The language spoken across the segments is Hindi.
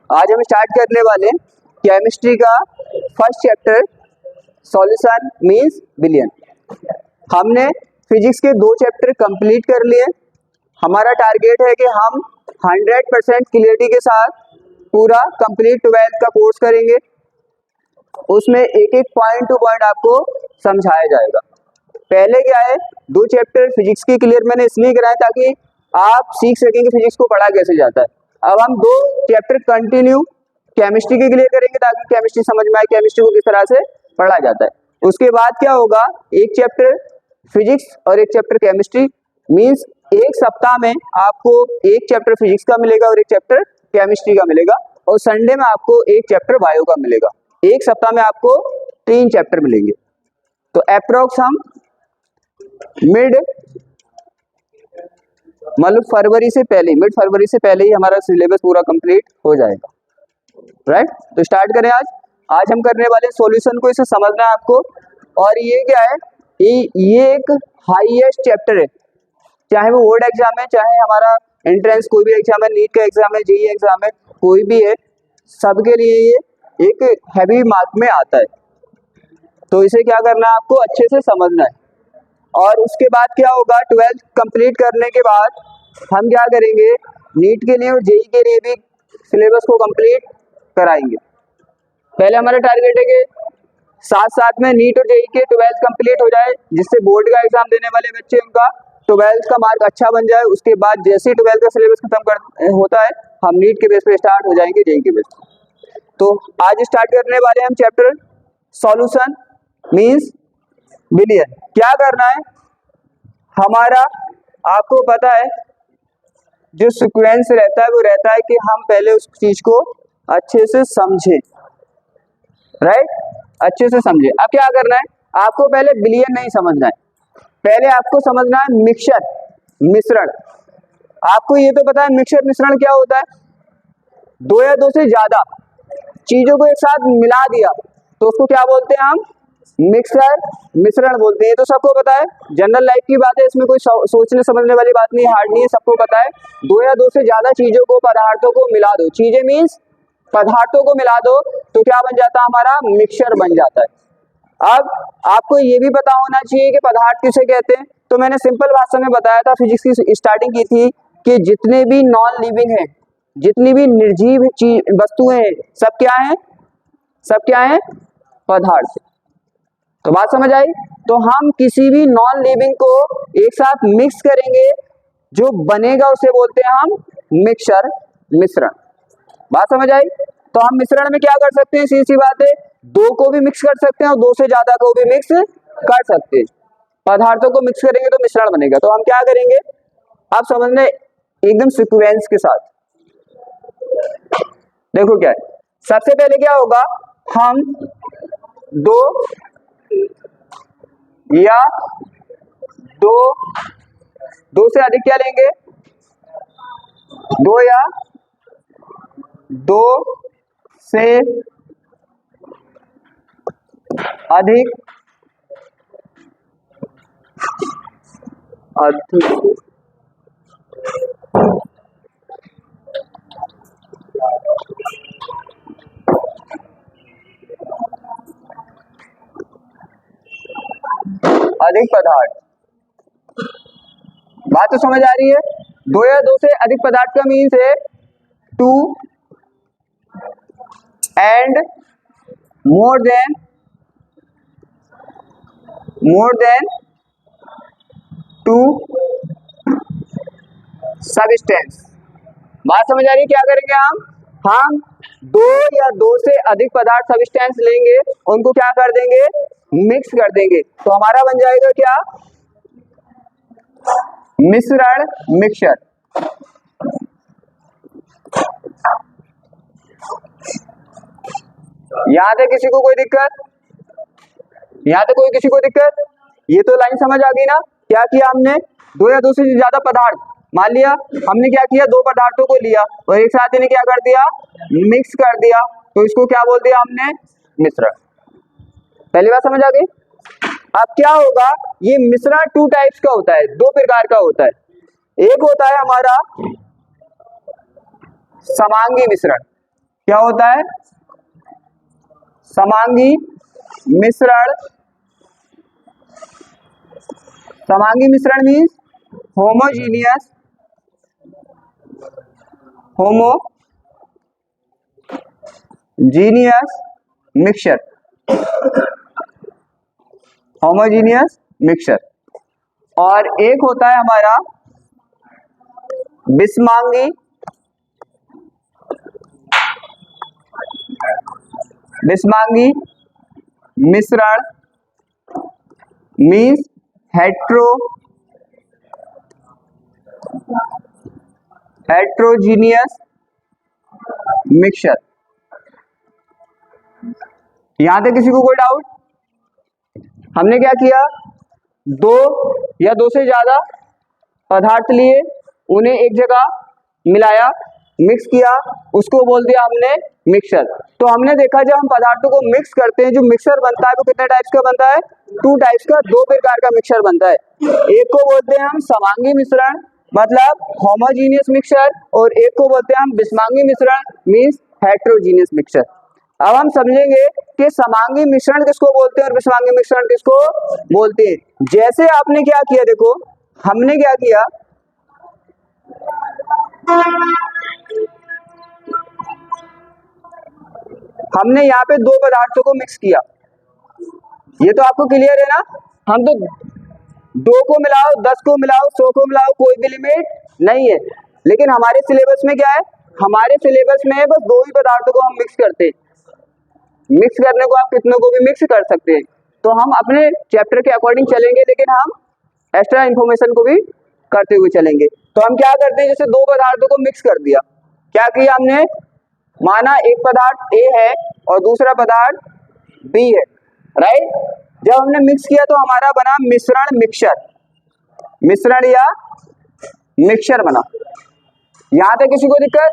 आज हम स्टार्ट करने वाले केमिस्ट्री का फर्स्ट चैप्टर सॉल्यूशन मींस विलयन। हमने फिजिक्स के 2 चैप्टर कंप्लीट कर लिए। हमारा टारगेट है कि हम 100% क्लियरिटी के साथ पूरा कंप्लीट 12th का कोर्स करेंगे। उसमें एक एक पॉइंट टू पॉइंट आपको समझाया जाएगा। पहले क्या है, 2 चैप्टर फिजिक्स की क्लियर मैंने इसलिए कराए ताकि आप सीख सकें कि फिजिक्स को पढ़ा कैसे जाता है। अब हम 2 चैप्टर कंटिन्यू केमिस्ट्री के क्लियर करेंगे ताकि केमिस्ट्री समझ में आए, केमिस्ट्री को किस तरह से पढ़ा जाता है। उसके बाद क्या होगा, एक चैप्टर फिजिक्स और एक चैप्टर केमिस्ट्री, मींस एक सप्ताह में आपको एक चैप्टर फिजिक्स का मिलेगा और एक चैप्टर केमिस्ट्री का मिलेगा, और संडे में आपको एक चैप्टर बायो का मिलेगा। एक सप्ताह में आपको 3 चैप्टर मिलेंगे। तो अप्रोक्स हम मिड फरवरी से पहले ही हमारा सिलेबस पूरा कंप्लीट हो जाएगा, राइट। तो स्टार्ट करें। आज हम करने वाले सॉल्यूशन को, इसे समझना है आपको। और ये क्या है, ये एक हाईएस्ट चैप्टर है, चाहे वो बोर्ड एग्जाम है, चाहे हमारा एंट्रेंस कोई भी एग्जाम है, नीट का एग्जाम है, जेईई एग्जाम है, कोई भी है, सबके लिए ये एक हैवी मार्क में आता है। तो इसे क्या करना है, आपको अच्छे से समझना है। और उसके बाद क्या होगा, 12th कंप्लीट करने के बाद हम क्या करेंगे, नीट के लिए और जेईई के लिए भी सिलेबस को कंप्लीट कराएंगे। पहले हमारा टारगेट है कि साथ में नीट और जेईई के 12th कंप्लीट हो जाए, जिससे बोर्ड का एग्जाम देने वाले बच्चे उनका 12th का मार्क अच्छा बन जाए। उसके बाद जैसे ही 12th का सिलेबस खत्म होता है, हम नीट के बेस पे स्टार्ट हो जाएंगे जेईई के बेस पे। तो आज स्टार्ट करने वाले हम चैप्टर सॉल्यूशन मींस विलयन। क्या करना है हमारा, आपको पता है जो सीक्वेंस रहता है वो रहता है कि हम पहले उस चीज को अच्छे से समझें, राइट, अच्छे से समझें। अब क्या करना है, आपको पहले विलयन नहीं समझना है, पहले आपको समझना है मिक्सचर, मिश्रण। आपको ये तो पता है मिक्सचर मिश्रण क्या होता है, 2 या 2 से ज्यादा चीजों को एक साथ मिला दिया तो उसको क्या बोलते हैं हम, मिक्सर मिश्रण बोलते हैं। ये तो सबको पता है, जनरल लाइफ की बात है, इसमें कोई सोचने समझने वाली बात नहीं, हार्ड नहीं है, सबको पता है। 2 या 2 से ज्यादा चीजों को, पदार्थों को मिला दो, चीजें मीन्स पदार्थों को मिला दो तो क्या बन जाता है, हमारा मिक्सचर बन जाता है। अब आपको ये भी पता होना चाहिए कि पदार्थ किसे कहते हैं। तो मैंने सिंपल भाषा में बताया था, फिजिक्स की स्टार्टिंग की थी कि जितने भी नॉन लिविंग है, जितनी भी निर्जीव वस्तुएं हैं, सब क्या है, पदार्थ। तो बात समझ आई। तो हम किसी भी नॉन लिविंग को एक साथ मिक्स करेंगे, जो बनेगा उसे बोलते हैं हम मिक्सचर, मिश्रण। बात समझ आई। तो हम मिश्रण में क्या कर सकते हैं, सीधी बात है, 2 को भी मिक्स कर सकते हैं और 2 से ज्यादा को भी मिक्स कर सकते हैं। पदार्थों को मिक्स करेंगे तो मिश्रण बनेगा। तो हम क्या करेंगे, आप समझने एकदम सीक्वेंस के साथ। देखो क्या है, सबसे पहले क्या होगा, हम 2 या 2 से अधिक क्या लेंगे, 2 या 2 से अधिक पदार्थ। बात तो समझ आ रही है। 2 या 2 से अधिक पदार्थ का मीन्स है 2 एंड मोर देन 2 सबस्टेंस। बात समझ आ रही है। क्या करेंगे हम 2 या 2 से अधिक पदार्थ सबस्टेंस लेंगे, उनको क्या कर देंगे, मिक्स कर देंगे। तो हमारा बन जाएगा क्या, मिश्रण, मिक्सचर। यहां तक किसी को कोई दिक्कत, ये तो लाइन समझ आ गई ना। क्या किया हमने, 2 या 2 से ज्यादा पदार्थ, मान लिया हमने क्या किया, 2 पदार्थों को लिया और एक साथ इन्हें क्या कर दिया, मिक्स कर दिया, तो इसको क्या बोल दिया हमने, मिश्रण। पहली बात समझ आ गई। अब क्या होगा, ये मिश्रण 2 टाइप्स का होता है, 2 प्रकार का होता है। एक होता है हमारा समांगी मिश्रण, क्या होता है? समांगी मिश्रण। समांगी मिश्रण means homogeneous mixture. Homogeneous mixture. और एक होता है हमारा बिस्मांगी मिश्रण मीन्स हेट्रोजीनियस मिक्सचर। यहां तक किसी को कोई डाउट? हमने क्या किया, दो या दो से ज्यादा पदार्थ लिए, उन्हें एक जगह मिलाया, मिक्स किया, उसको बोल दिया हमने मिक्सचर। तो हमने देखा जब हम पदार्थों को मिक्स करते हैं जो मिक्सचर बनता है वो कितने टाइप्स का बनता है? 2 टाइप्स का, 2 प्रकार का मिक्सचर बनता है। एक को बोलते हैं हम समांगी मिश्रण मतलब होमोजीनियस मिक्सचर, और एक को बोलते हैं हम बिस्मांगी मिश्रण मीन्स हेट्रोजीनियस मिक्सचर। अब हम समझेंगे कि समांगी मिश्रण किसको बोलते हैं और बिस्मांगी मिश्रण किसको बोलते हैं। जैसे आपने क्या किया, देखो हमने क्या किया, हमने यहाँ पे 2 पदार्थों को मिक्स किया, ये तो आपको क्लियर है ना। हम तो 2 को मिलाओ, 10 को मिलाओ, 100 को मिलाओ, कोई भी लिमिट नहीं है। लेकिन हमारे सिलेबस में क्या है, हमारे सिलेबस में बस 2 ही पदार्थों को हम मिक्स करते हैं। मिक्स करने को आप कितनों को भी मिक्स कर सकते हैं। तो हम अपने चैप्टर के अकॉर्डिंग चलेंगे, लेकिन हम एक्स्ट्रा इंफॉर्मेशन को भी करते हुए चलेंगे। तो हम क्या करते हैं, जैसे 2 पदार्थों को मिक्स कर दिया, क्या किया हमने, माना एक पदार्थ ए है और दूसरा पदार्थ बी है, राइट। जब हमने मिक्स किया तो हमारा बना मिश्रण या मिक्सचर बना। यहां तक किसी को दिक्कत?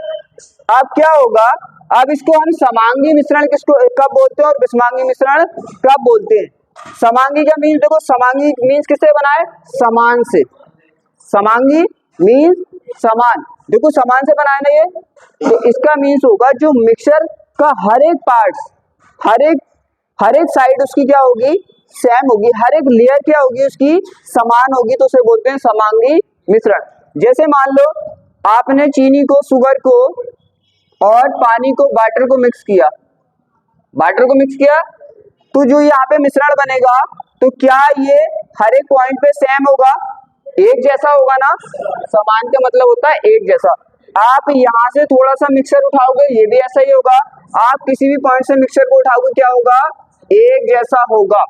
अब क्या होगा, अब इसको हम समांगी मिश्रण किसको कब बोलते हैं और बिस्मांगी मिश्रण कब बोलते हैं? समांगी का मीन्स देखो, समांगी मीन्स किससे बना है? समान से। समांगी मीन्स समान, देखो समान से बना है ना ये, तो इसका मीन्स होगा जो मिक्सचर का हर एक पार्ट, हर एक साइड उसकी क्या होगी, सेम होगी, हर एक लेयर क्या होगी उसकी समान होगी, तो उसे बोलते हैं समांगी मिश्रण। जैसे मान लो आपने चीनी को, शुगर को और पानी को, वाटर को मिक्स किया, तो जो यहाँ पे मिश्रण बनेगा तो क्या ये हर एक पॉइंट पे सेम होगा, एक जैसा होगा ना। समान का मतलब होता है एक जैसा। आप यहाँ से थोड़ा सा मिक्सचर उठाओगे, ये भी ऐसा ही होगा। आप किसी भी पॉइंट से मिक्सचर को उठाओगे, क्या होगा, एक जैसा होगा।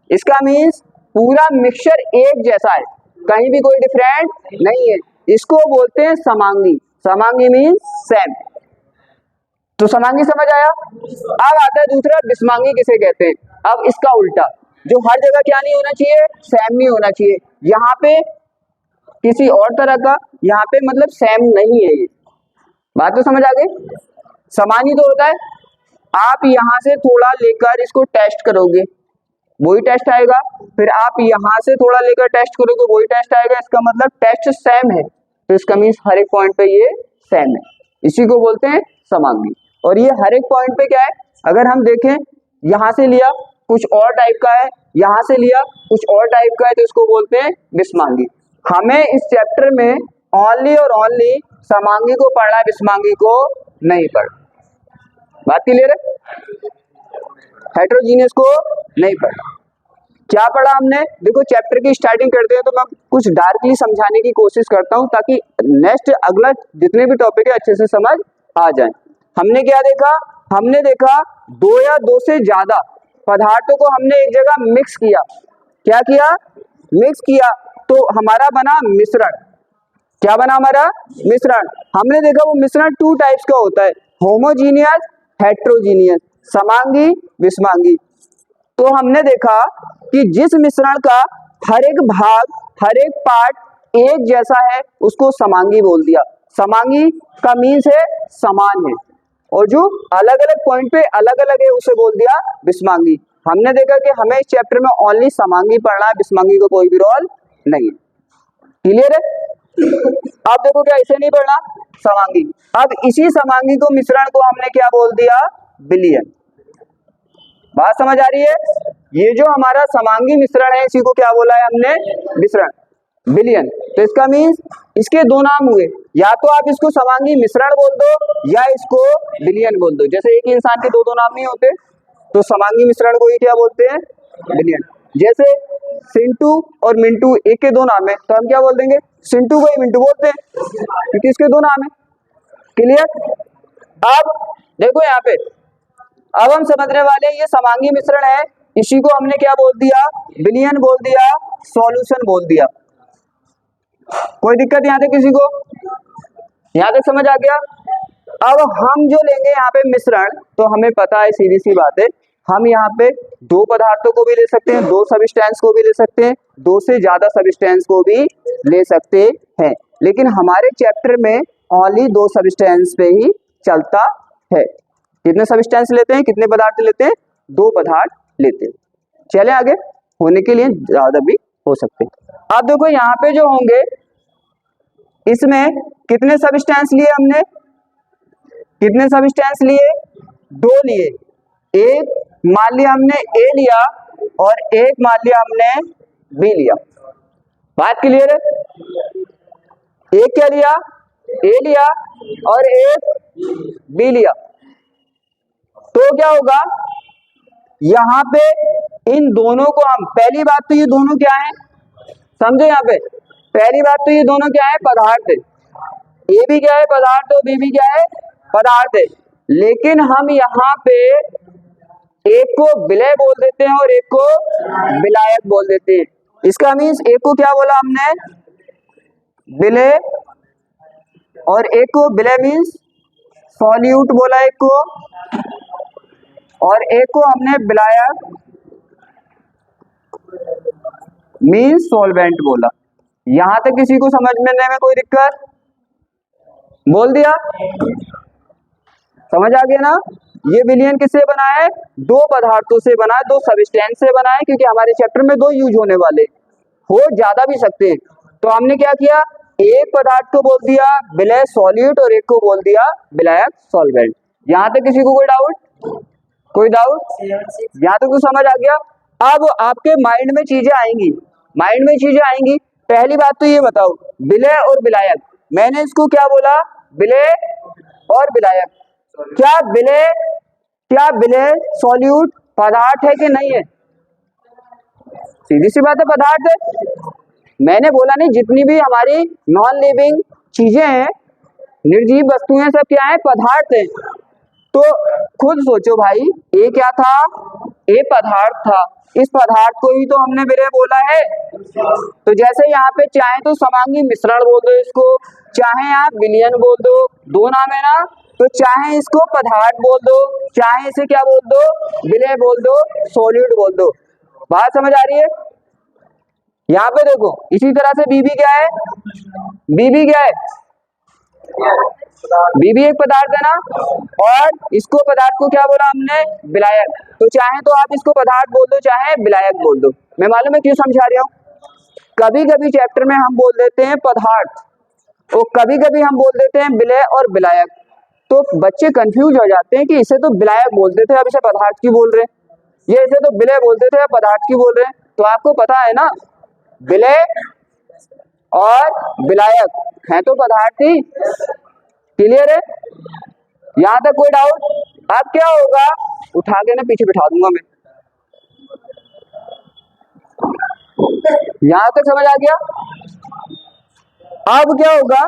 इसका मीन्स पूरा मिक्सचर एक जैसा है, कहीं भी कोई डिफरेंट नहीं है। इसको बोलते हैं समांगी। समांगी मीन्स सेम। तो समांगी समझ आया। अब आता है दूसरा, बिस्मांगी किसे कहते हैं। अब इसका उल्टा, जो हर जगह क्या नहीं होना चाहिए, सेम नहीं होना चाहिए। यहाँ पे किसी और तरह का, यहाँ पे मतलब सेम नहीं है। ये बात तो समझ आ गई। समान ही तो होता है। आप यहाँ से थोड़ा लेकर इसको टेस्ट करोगे, वही टेस्ट आएगा, फिर आप यहाँ से थोड़ा लेकर टेस्ट करोगे, वही टेस्ट आएगा। इसका मतलब टेस्ट सेम है, तो इसका मीन्स हर एक पॉइंट पे ये सेम है। इसी को बोलते हैं समांगी। और ये हर एक पॉइंट पे क्या है, अगर हम देखें, यहाँ से लिया कुछ और टाइप का है, यहाँ से लिया कुछ और टाइप का है, तो इसको बोलते हैं बिस्मांगी। हमें इस चैप्टर में ओनली और ओनली समांगी को पढ़ना है, बिस्मांगी को नहीं पढ़ना। बात क्लियर है। हेट्रोजीनियस को नहीं पढ़ा। क्या पढ़ा हमने, देखो चैप्टर की स्टार्टिंग करते हैं तो मैं कुछ डार्कली समझाने की कोशिश करता हूं, ताकि नेक्स्ट अगला जितने भी टॉपिक है अच्छे से समझ आ जाए। हमने क्या देखा, हमने देखा 2 या 2 से ज्यादा पदार्थों को हमने एक जगह मिक्स किया। क्या किया, मिक्स किया, तो हमारा बना मिश्रण। क्या बना हमारा, मिश्रण। हमने देखा वो मिश्रण 2 टाइप्स का होता है, होमोजीनियस, हेट्रोजीनियस, समांगी, बिस्मांगी। तो हमने देखा कि जिस मिश्रण का हर एक भाग, हर एक पार्ट एक जैसा है, उसको समांगी बोल दिया। समांगी का मीन्स है समान है, और जो अलग अलग पॉइंट पे अलग अलग है उसे बोल दिया बिस्मांगी। हमने देखा कि हमें इस चैप्टर में ओनली समांगी पढ़ना है, बिस्मांगी को कोई भी रोल नहीं है। क्लियर है। अब देखो क्या इसे नहीं पढ़ना, समांगी। अब इसी समांगी को मिश्रण को हमने क्या बोल दिया, विलयन। बात समझ आ रही है? ये जो हमारा समांगी मिश्रण है इसी को क्या बोला है हमने, मिश्रण, विलयन। तो इसका मीन्स इसके दो नाम हुए, या तो आप इसको समांगी मिश्रण बोल दो या इसको विलयन बोल दो। जैसे एक ही इंसान के दो दो नाम नहीं होते, तो समांगी मिश्रण को ही क्या बोलते हैं, विलयन। जैसे सिंटू और मिंटू एक के दो नाम है, तो हम क्या बोल देंगे, सिंटू को ही मिंटू बोलते हैं क्योंकि इसके दो नाम है। क्लियर? अब देखो यहाँ पे, अब हम समझने वाले ये समांगी मिश्रण है, इसी को हमने क्या बोल दिया, विलयन बोल दिया, सॉल्यूशन बोल दिया। कोई दिक्कत यहाँ तक किसी को? यहाँ तक समझ आ गया? अब हम जो लेंगे यहाँ पे मिश्रण, तो हमें पता है, सीधी सी बात है, हम यहाँ पे दो पदार्थों को भी ले सकते हैं, दो सबस्टेंस को भी ले सकते हैं, दो से ज्यादा सबस्टेंस को भी ले सकते हैं, लेकिन हमारे चैप्टर में ओनली दो सबस्टेंस पे ही चलता है। कितने सबस्टेंस लेते हैं, कितने पदार्थ लेते हैं, दो पदार्थ लेते हैं। चले आगे, होने के लिए ज्यादा भी हो सकते हैं। अब देखो यहाँ पे जो होंगे, इसमें कितने सबस्टेंस लिए हमने, कितने सबस्टेंस लिए, दो लिए। एक मान लिया हमने ए लिया और एक मान लिया हमने बी लिया। बात क्लियर है? एक क्या लिया, ए लिया और एक बी लिया। तो क्या होगा यहाँ पे, इन दोनों को हम, पहली बात तो ये दोनों क्या है, समझो यहाँ पे, पहली बात तो ये दोनों क्या है, पदार्थ है। ए भी क्या है, पदार्थ, और बी भी क्या है, पदार्थ है। लेकिन हम यहाँ पे एक को विलय बोल देते हैं और एक को विलायक बोल देते हैं। इसका मीन्स एक को क्या बोला हमने, विलय, और एक को विलय मीन्स सॉल्यूट बोला एक को, और एक को हमने विलायक मीन्स सॉल्वेंट बोला। यहां तक किसी को समझने में कोई दिक्कत? बोल दिया, समझ आ गया ना? ये विलयन किससे बना है, दो पदार्थों से बना है, दो सबस्टेंस से बना है, क्योंकि हमारे चैप्टर में दो यूज होने वाले, हो ज्यादा भी सकते हैं। तो हमने क्या किया, एक पदार्थ को बोल दिया विलय सॉल्यूट और एक को बोल दिया विलायक सॉल्वेंट। यहां तक किसी को कोई डाउट? कोई डाउट? यहाँ तक तो समझ आ गया? अब आपके माइंड में चीजें आएंगी, माइंड में चीजें आएंगी। पहली बात तो ये बताओ, विलय और विलायक, मैंने इसको क्या बोला, विलय और विलायक। क्या विलय सॉल्यूट पदार्थ है कि नहीं है? सीधी सी बात है, पदार्थ है। मैंने बोला नहीं, जितनी भी हमारी नॉन लिविंग चीजें हैं, निर्जीव वस्तुएं, सब क्या है, पदार्थ है। तो खुद सोचो भाई, ए क्या था, ए पदार्थ था, इस पदार्थ को ही तो हमने विलय बोला है। तो जैसे यहाँ पे चाहे तो समांगी मिश्रण बोल दो इसको, चाहे आप विलयन बोल दो, दो नाम है ना, तो चाहे इसको पदार्थ बोल दो, चाहे इसे क्या बोल दो, विलय बोल दो, सॉल्यूट बोल दो। बात समझ आ रही है? यहाँ पे देखो, इसी तरह से बीबी क्या है, बीबी क्या है, बीबी एक पदार्थ है ना, और इसको पदार्थ को क्या बोला हमने, विलायक। तो चाहे तो आप इसको पदार्थ बोल दो, चाहे विलायक बोल दो। मैं मालूम है क्यों समझा रहा हूँ? कभी कभी चैप्टर में हम बोल देते हैं पदार्थ और कभी कभी हम बोल देते हैं विलय और विलायक, तो बच्चे कंफ्यूज हो जाते हैं कि इसे तो विलायक बोलते थे, अब इसे पदार्थ की बोल रहे, ये इसे तो विलय बोलते थे, अब पदार्थ की बोल रहे। तो आपको पता है ना, विलय और विलायक है तो पदार्थ ही। क्लियर है? यहां तक कोई डाउट? अब क्या होगा, उठा के ना पीछे बिठा दूंगा मैं। यहां तक समझ आ गया? अब क्या होगा,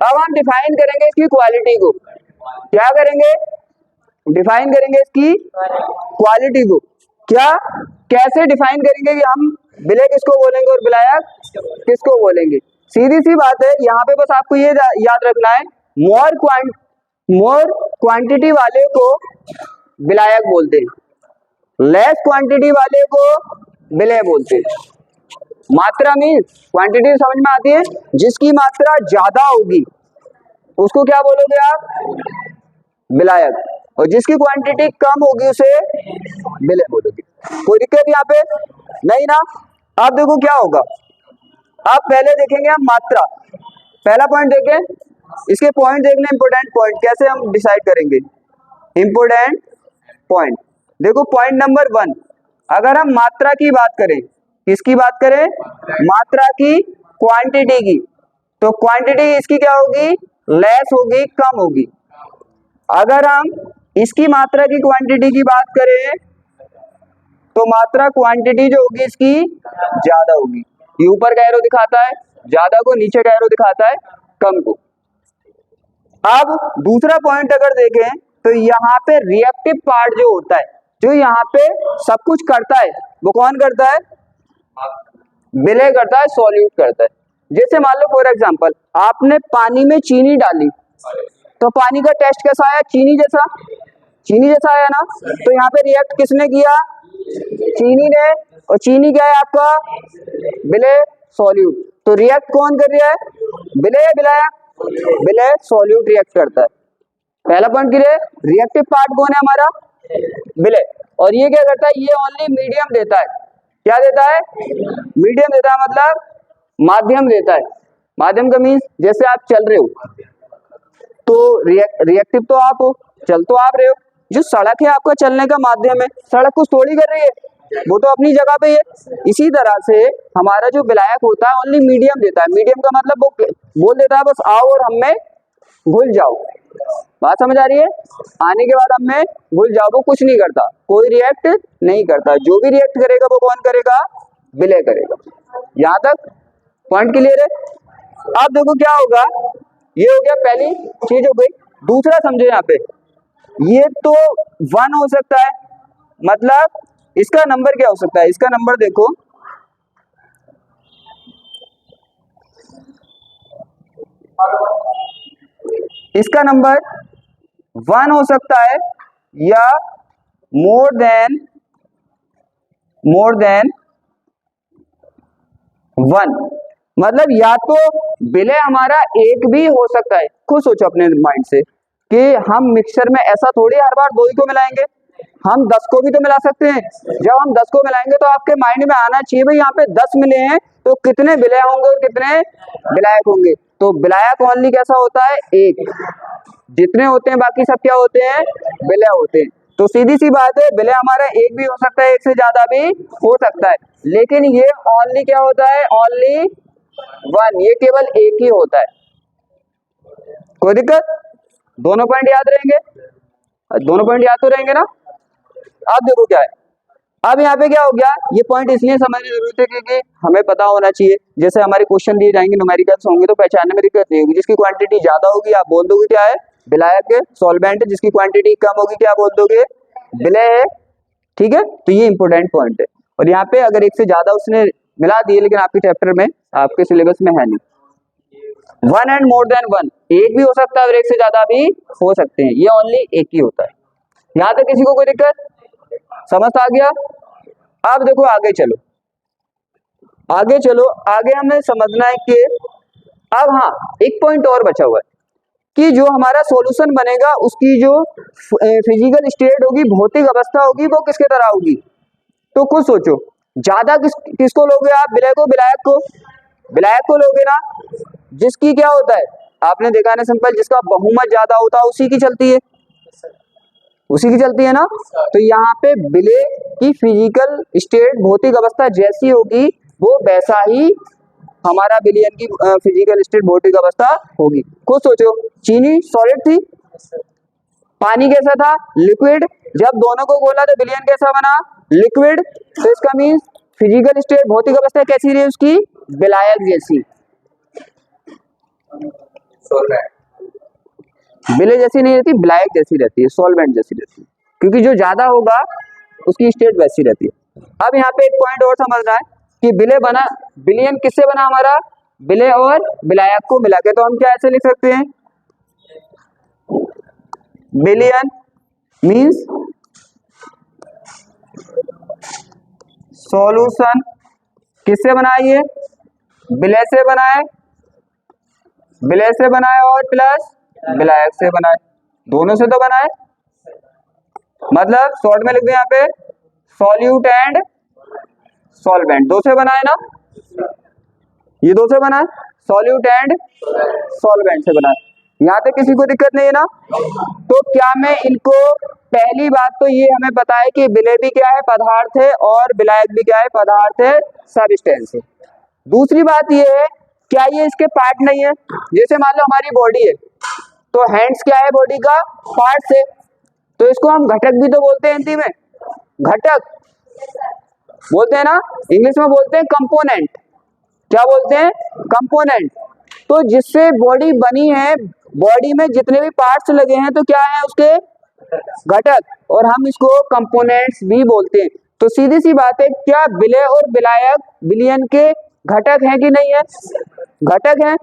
अब हम डिफाइन करेंगे इसकी क्वालिटी को। क्या करेंगे, डिफाइन करेंगे इसकी क्वालिटी को। क्या, कैसे डिफाइन करेंगे कि हम विलय किसको बोलेंगे और विलायक किसको बोलेंगे? सीधी सी बात है, यहाँ पे बस आपको ये याद रखना है, मोर क्वांटिटी वाले को विलायक बोलते हैं, लेस क्वांटिटी वाले को विलय बोलते हैं। मात्रा मीन्स क्वांटिटी समझ में आती है, जिसकी मात्रा ज्यादा होगी उसको क्या बोलोगे आप, विलायक, और जिसकी क्वांटिटी कम होगी उसे विलय बोलोगे। कोई दिक्कत यहाँ पे नहीं ना? अब देखो क्या होगा, अब पहले देखेंगे हम मात्रा। पहला पॉइंट देखें, इसके पॉइंट देख लें, इंपोर्टेंट पॉइंट कैसे हम डिसाइड करेंगे। इंपोर्टेंट पॉइंट देखो, पॉइंट नंबर 1, अगर हम मात्रा की बात करें, किसकी बात करें, मात्रा की, क्वांटिटी की, तो क्वांटिटी इसकी क्या होगी, लेस होगी, कम होगी। अगर हम इसकी मात्रा की क्वांटिटी की बात करें तो मात्रा क्वांटिटी जो होगी इसकी ज्यादा होगी। ये ऊपर का एरो दिखाता है ज्यादा को, नीचे का एरो दिखाता है कम को। अब दूसरा पॉइंट अगर देखें तो यहाँ पे रिएक्टिव पार्ट जो होता है, जो यहाँ पे सब कुछ करता है, वो कौन करता है, विलय करता है, सॉल्यूट करता है। जैसे मान लो फॉर एग्जांपल आपने पानी में चीनी डाली, तो पानी का टेस्ट कैसा आया, चीनी जैसा, चीनी जैसा आया ना। तो यहाँ पे रिएक्ट किसने किया, चीनी ने, और चीनी क्या है आपका, विलय, सॉल्यूट। तो रिएक्ट कौन कर रहा है, विलय या विलायक, विलय, सॉल्यूट रिएक्ट करता है। पहला पॉइंट क्लियर, रिएक्टिव पार्ट कौन है हमारा, विलय। और ये क्या करता है, ये ओनली मीडियम देता है, क्या देता है, मीडियम देता है, मतलब माध्यम देता है। माध्यम का मीन्स जैसे आप चल रहे हो तो रिएक्टिव तो आप हो, चल तो आप रहे हो, जो सड़क है आपका चलने का माध्यम है, सड़क कुछ थोड़ी कर रही है, वो तो अपनी जगह पे है। इसी तरह से हमारा जो विलायक होता है ओनली मीडियम देता है। मीडियम का मतलब वो बोल देता है बस आओ और हमें घुल जाओ, बात समझ आ रही है, आने के बाद हमें घुल जाओ, वो कुछ नहीं करता, कोई रिएक्ट नहीं करता। जो भी रिएक्ट करेगा वो कौन करेगा, विलय करेगा। यहाँ तक पॉइंट क्लियर है। अब देखो क्या होगा, ये हो गया पहली चीज हो गई। दूसरा समझो, यहाँ पे ये तो 1 हो सकता है, मतलब इसका नंबर क्या हो सकता है, इसका नंबर देखो, इसका नंबर 1 हो सकता है या मोर देन 1, मतलब या तो विलय हमारा 1 भी हो सकता है। खुद सोचो अपने माइंड से कि हम मिक्सचर में ऐसा थोड़ी हर बार 2 ही को मिलाएंगे, हम 10 को भी तो मिला सकते हैं। जब हम 10 को मिलाएंगे तो आपके माइंड में आना चाहिए भाई यहाँ पे 10 मिले हैं तो कितने विलय होंगे और कितने विलायक होंगे। तो विलायक ओनली कैसा होता है, 1, जितने होते हैं बाकी सब क्या होते हैं, विलय होते हैं। तो सीधी सी बात है, विलय हमारा 1 भी हो सकता है, 1 से ज्यादा भी हो सकता है, लेकिन ये ओनली क्या होता है, ओनली 1, ये केवल 1 ही होता है। कोई दिक्कत, दोनों पॉइंट याद रहेंगे, दोनों पॉइंट याद तो रहेंगे ना। अब देखो क्या है, अब यहाँ पे क्या हो गया, ये पॉइंट इसलिए समझने जरूरत है क्योंकि हमें पता होना चाहिए, जैसे हमारे क्वेश्चन दिए जाएंगे न्यूमेरिकल्स होंगे तो पहचानने में दिक्कत नहीं होगी। जिसकी क्वांटिटी ज्यादा होगी आप बोल दोगे क्या है, विलायक है, सॉल्वेंट है। जिसकी क्वांटिटी कम होगी क्या बोल दोगे, विलय है। ठीक है, तो ये इंपोर्टेंट पॉइंट है। और यहाँ पे अगर 1 से ज्यादा उसने मिला दिए लेकिन आपके चैप्टर में, आपके सिलेबस में है नहीं, 1 एंड मोर देन 1, 1 भी हो सकता है और 1 से ज्यादा भी हो सकते हैं, ये ओनली 1 ही होता है। यहाँ तक किसी को कोई दिक्कत, समझ आ गया। अब देखो आगे चलो, आगे हमें समझना है कि अब हाँ एक पॉइंट और बचा हुआ है कि जो हमारा सॉल्यूशन बनेगा उसकी जो फिजिकल स्टेट होगी, भौतिक अवस्था होगी, वो किसके तरह होगी। तो कुछ सोचो, ज्यादा किसको लोगे आप, विलय को, विलायक को, विलायक को लोगे ना। जिसकी क्या होता है, आपने देखा ना सिंपल, जिसका बहुमत ज्यादा होता है उसी की चलती है, उसी की चलती है ना। तो यहाँ पे विलय की फिजिकल स्टेट, भौतिक अवस्था जैसी होगी वो वैसा ही हमारा विलयन की फिजिकल स्टेट, भौतिक अवस्था होगी। खुद सोचो, चीनी सॉलिड थी, पानी कैसा था, लिक्विड। जब दोनों को खोला तो विलयन कैसा बना, लिक्विड। तो इसका मीन्स फिजिकल स्टेट, भौतिक अवस्था कैसी रही उसकी, विलायक जैसी, विलय जैसी नहीं रहती, विलायक जैसी रहती है, सॉल्वेंट जैसी रहती है, क्योंकि जो ज्यादा होगा उसकी स्टेट वैसी रहती है। अब यहाँ पे एक पॉइंट और समझना है कि विलय बना, विलयन किससे बना हमारा, विलय और विलायक को मिला के। तो हम क्या ऐसे लिख सकते हैं, विलयन मीन्स सॉल्यूशन किससे बनाइए, विलय से बनाए, विलय से बनाए और प्लस विलायक से बनाए, दोनों से तो बनाए। मतलब शॉर्ट में लिख दे यहाँ पे, सॉल्यूट एंड सॉल्वेंट, 2 से बनाए ना, ये 2 से बनाए, सॉल्यूट एंड सॉल्वेंट से बनाए। यहाँ पे किसी को दिक्कत नहीं है ना? तो क्या मैं इनको, पहली बात तो ये हमें पता है कि विलेय भी क्या है, पदार्थ है, और विलायक भी क्या है, पदार्थ है, सबस्टेंस है। दूसरी बात ये है, क्या ये इसके पार्ट नहीं है? जैसे मान लो हमारी बॉडी है, तो हैंड्स क्या है बॉडी का पार्ट है, तो इसको हम घटक भी तो बोलते हैं हिंदी में, घटक बोलते हैं ना, इंग्लिश में बोलते हैं कंपोनेंट। क्या बोलते हैं? कंपोनेंट। तो जिससे बॉडी बनी है, बॉडी में जितने भी पार्ट्स लगे हैं तो क्या है उसके घटक, और हम इसको कंपोनेंट्स भी बोलते हैं। तो सीधी सी बात है, क्या विलेय और विलायक विलयन के घटक हैं कि नहीं है? घटक हैं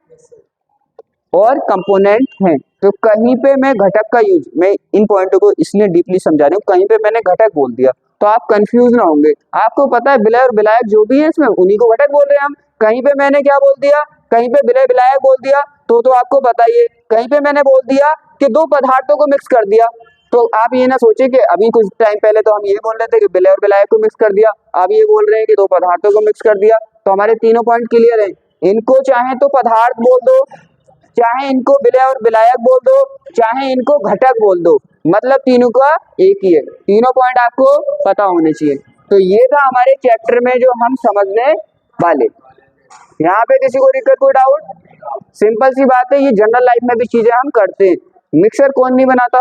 और कंपोनेंट हैं। तो कहीं पे मैं घटक का यूज, मैं इन पॉइंटों को इसलिए डीपली समझा रही हूँ, कहीं पे मैंने घटक बोल दिया तो आप कंफ्यूज ना होंगे। आपको पता है विलेय और विलायक जो भी है इसमें, उन्हीं को घटक बोल रहे हैं हम। कहीं पे मैंने क्या बोल दिया, कहीं पे विलेय विलायक बोल दिया, तो आपको बताइए, कहीं पे मैंने बोल दिया कि दो पदार्थों को मिक्स कर दिया, तो आप ये ना सोचे कि अभी कुछ टाइम पहले तो हम ये बोल रहे थे कि विलेय और विलायक को मिक्स कर दिया, अब ये बोल रहे हैं कि दो पदार्थों को मिक्स कर दिया। तो हमारे तीनों पॉइंट क्लियर है। इनको चाहे तो पदार्थ बोल दो, चाहे इनको विलेय और विलायक बोल दो, चाहे इनको घटक बोल दो, मतलब तीनों का एक ही है। तीनों पॉइंट आपको पता होने चाहिए। तो ये था हमारे चैप्टर में जो हम समझने वाले। यहाँ पे किसी को दिक्कत, कोई डाउट? सिंपल सी बात है, ये जनरल लाइफ में भी चीजें हम करते हैं। मिक्सर कौन नहीं बनाता?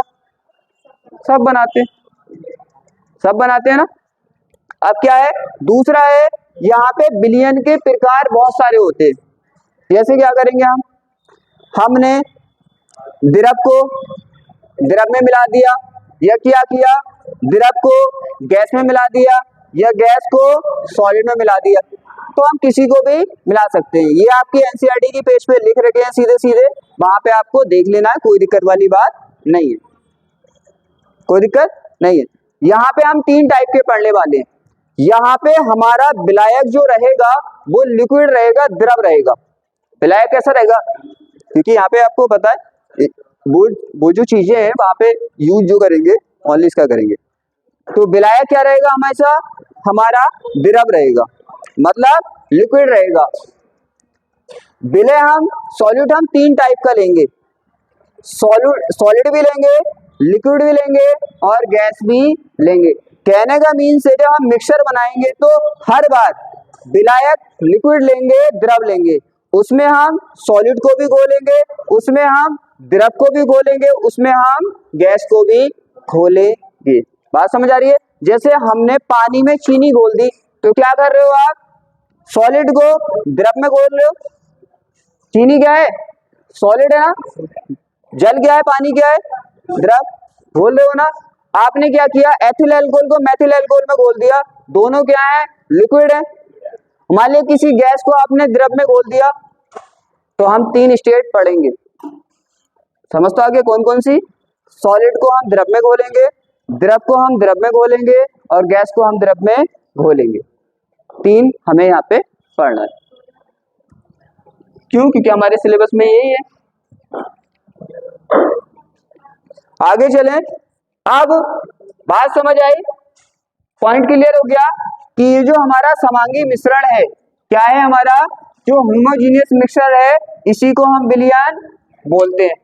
सब बनाते हैं, सब बनाते हैं ना। अब क्या है, दूसरा है, यहाँ पे विलयन के प्रकार बहुत सारे होते हैं। जैसे क्या करेंगे हमने द्रव को द्रव में मिला दिया, या क्या किया, द्रव को गैस में मिला दिया, या गैस को सॉलिड में मिला दिया। तो हम किसी को भी मिला सकते हैं। ये आपकी एनसीईआरटी की पेज पे लिख रखे हैं सीधे सीधे, वहां पे आपको देख लेना है, कोई दिक्कत वाली बात नहीं है, कोई दिक्कत नहीं है। यहाँ पे हम तीन टाइप के पढ़ने वाले हैं। यहाँ पे हमारा विलायक जो रहेगा वो लिक्विड रहेगा, द्रव रहेगा। विलायक कैसा रहेगा? क्योंकि यहाँ पे आपको पता है वो जो चीजें हैं वहां पे यूज जो करेंगे ओनली इसका करेंगे। तो विलायक क्या रहेगा हमेशा? हमारा द्रव रहेगा, मतलब लिक्विड रहेगा। विलेय हम सॉल्यूट हम तीन टाइप का लेंगे, सॉलिड भी लेंगे, लिक्विड भी लेंगे, और गैस भी लेंगे। कहने का मीन से जब हम मिक्सचर बनाएंगे तो हर बार विलायक लिक्विड लेंगे, द्रव लेंगे, उसमें हम सॉलिड को भी घोलेंगे, उसमें हम द्रव को भी घोलेंगे, उसमें हम गैस को भी घोलेंगे। बात समझ आ रही है? जैसे हमने पानी में चीनी घोल दी, तो क्या कर रहे हो आप? सॉलिड को द्रव में घोल रहे हो। चीनी क्या है? सॉलिड है ना। जल क्या है? पानी क्या है? द्रव। घोल रहे हो ना। आपने क्या किया, एथिल अल्कोहल को मेथिल अल्कोहल में घोल दिया, दोनों क्या है? लिक्विड है। मान लीजिए किसी गैस को आपने द्रव में घोल दिया, तो हम तीन स्टेट पढ़ेंगे, समझ तो आगे कौन कौन सी? सॉलिड को हम द्रव में घोलेंगे, द्रव को हम द्रव में घोलेंगे, और गैस को हम द्रव में घोलेंगे। तीन हमें यहाँ पे पढ़ना है। क्यों? क्योंकि हमारे सिलेबस में यही है। आगे चलें। अब बात समझ आई, पॉइंट क्लियर हो गया कि ये जो हमारा समांगी मिश्रण है, क्या है हमारा? जो होमोजीनियस मिक्सचर है, इसी को हम विलयन बोलते हैं।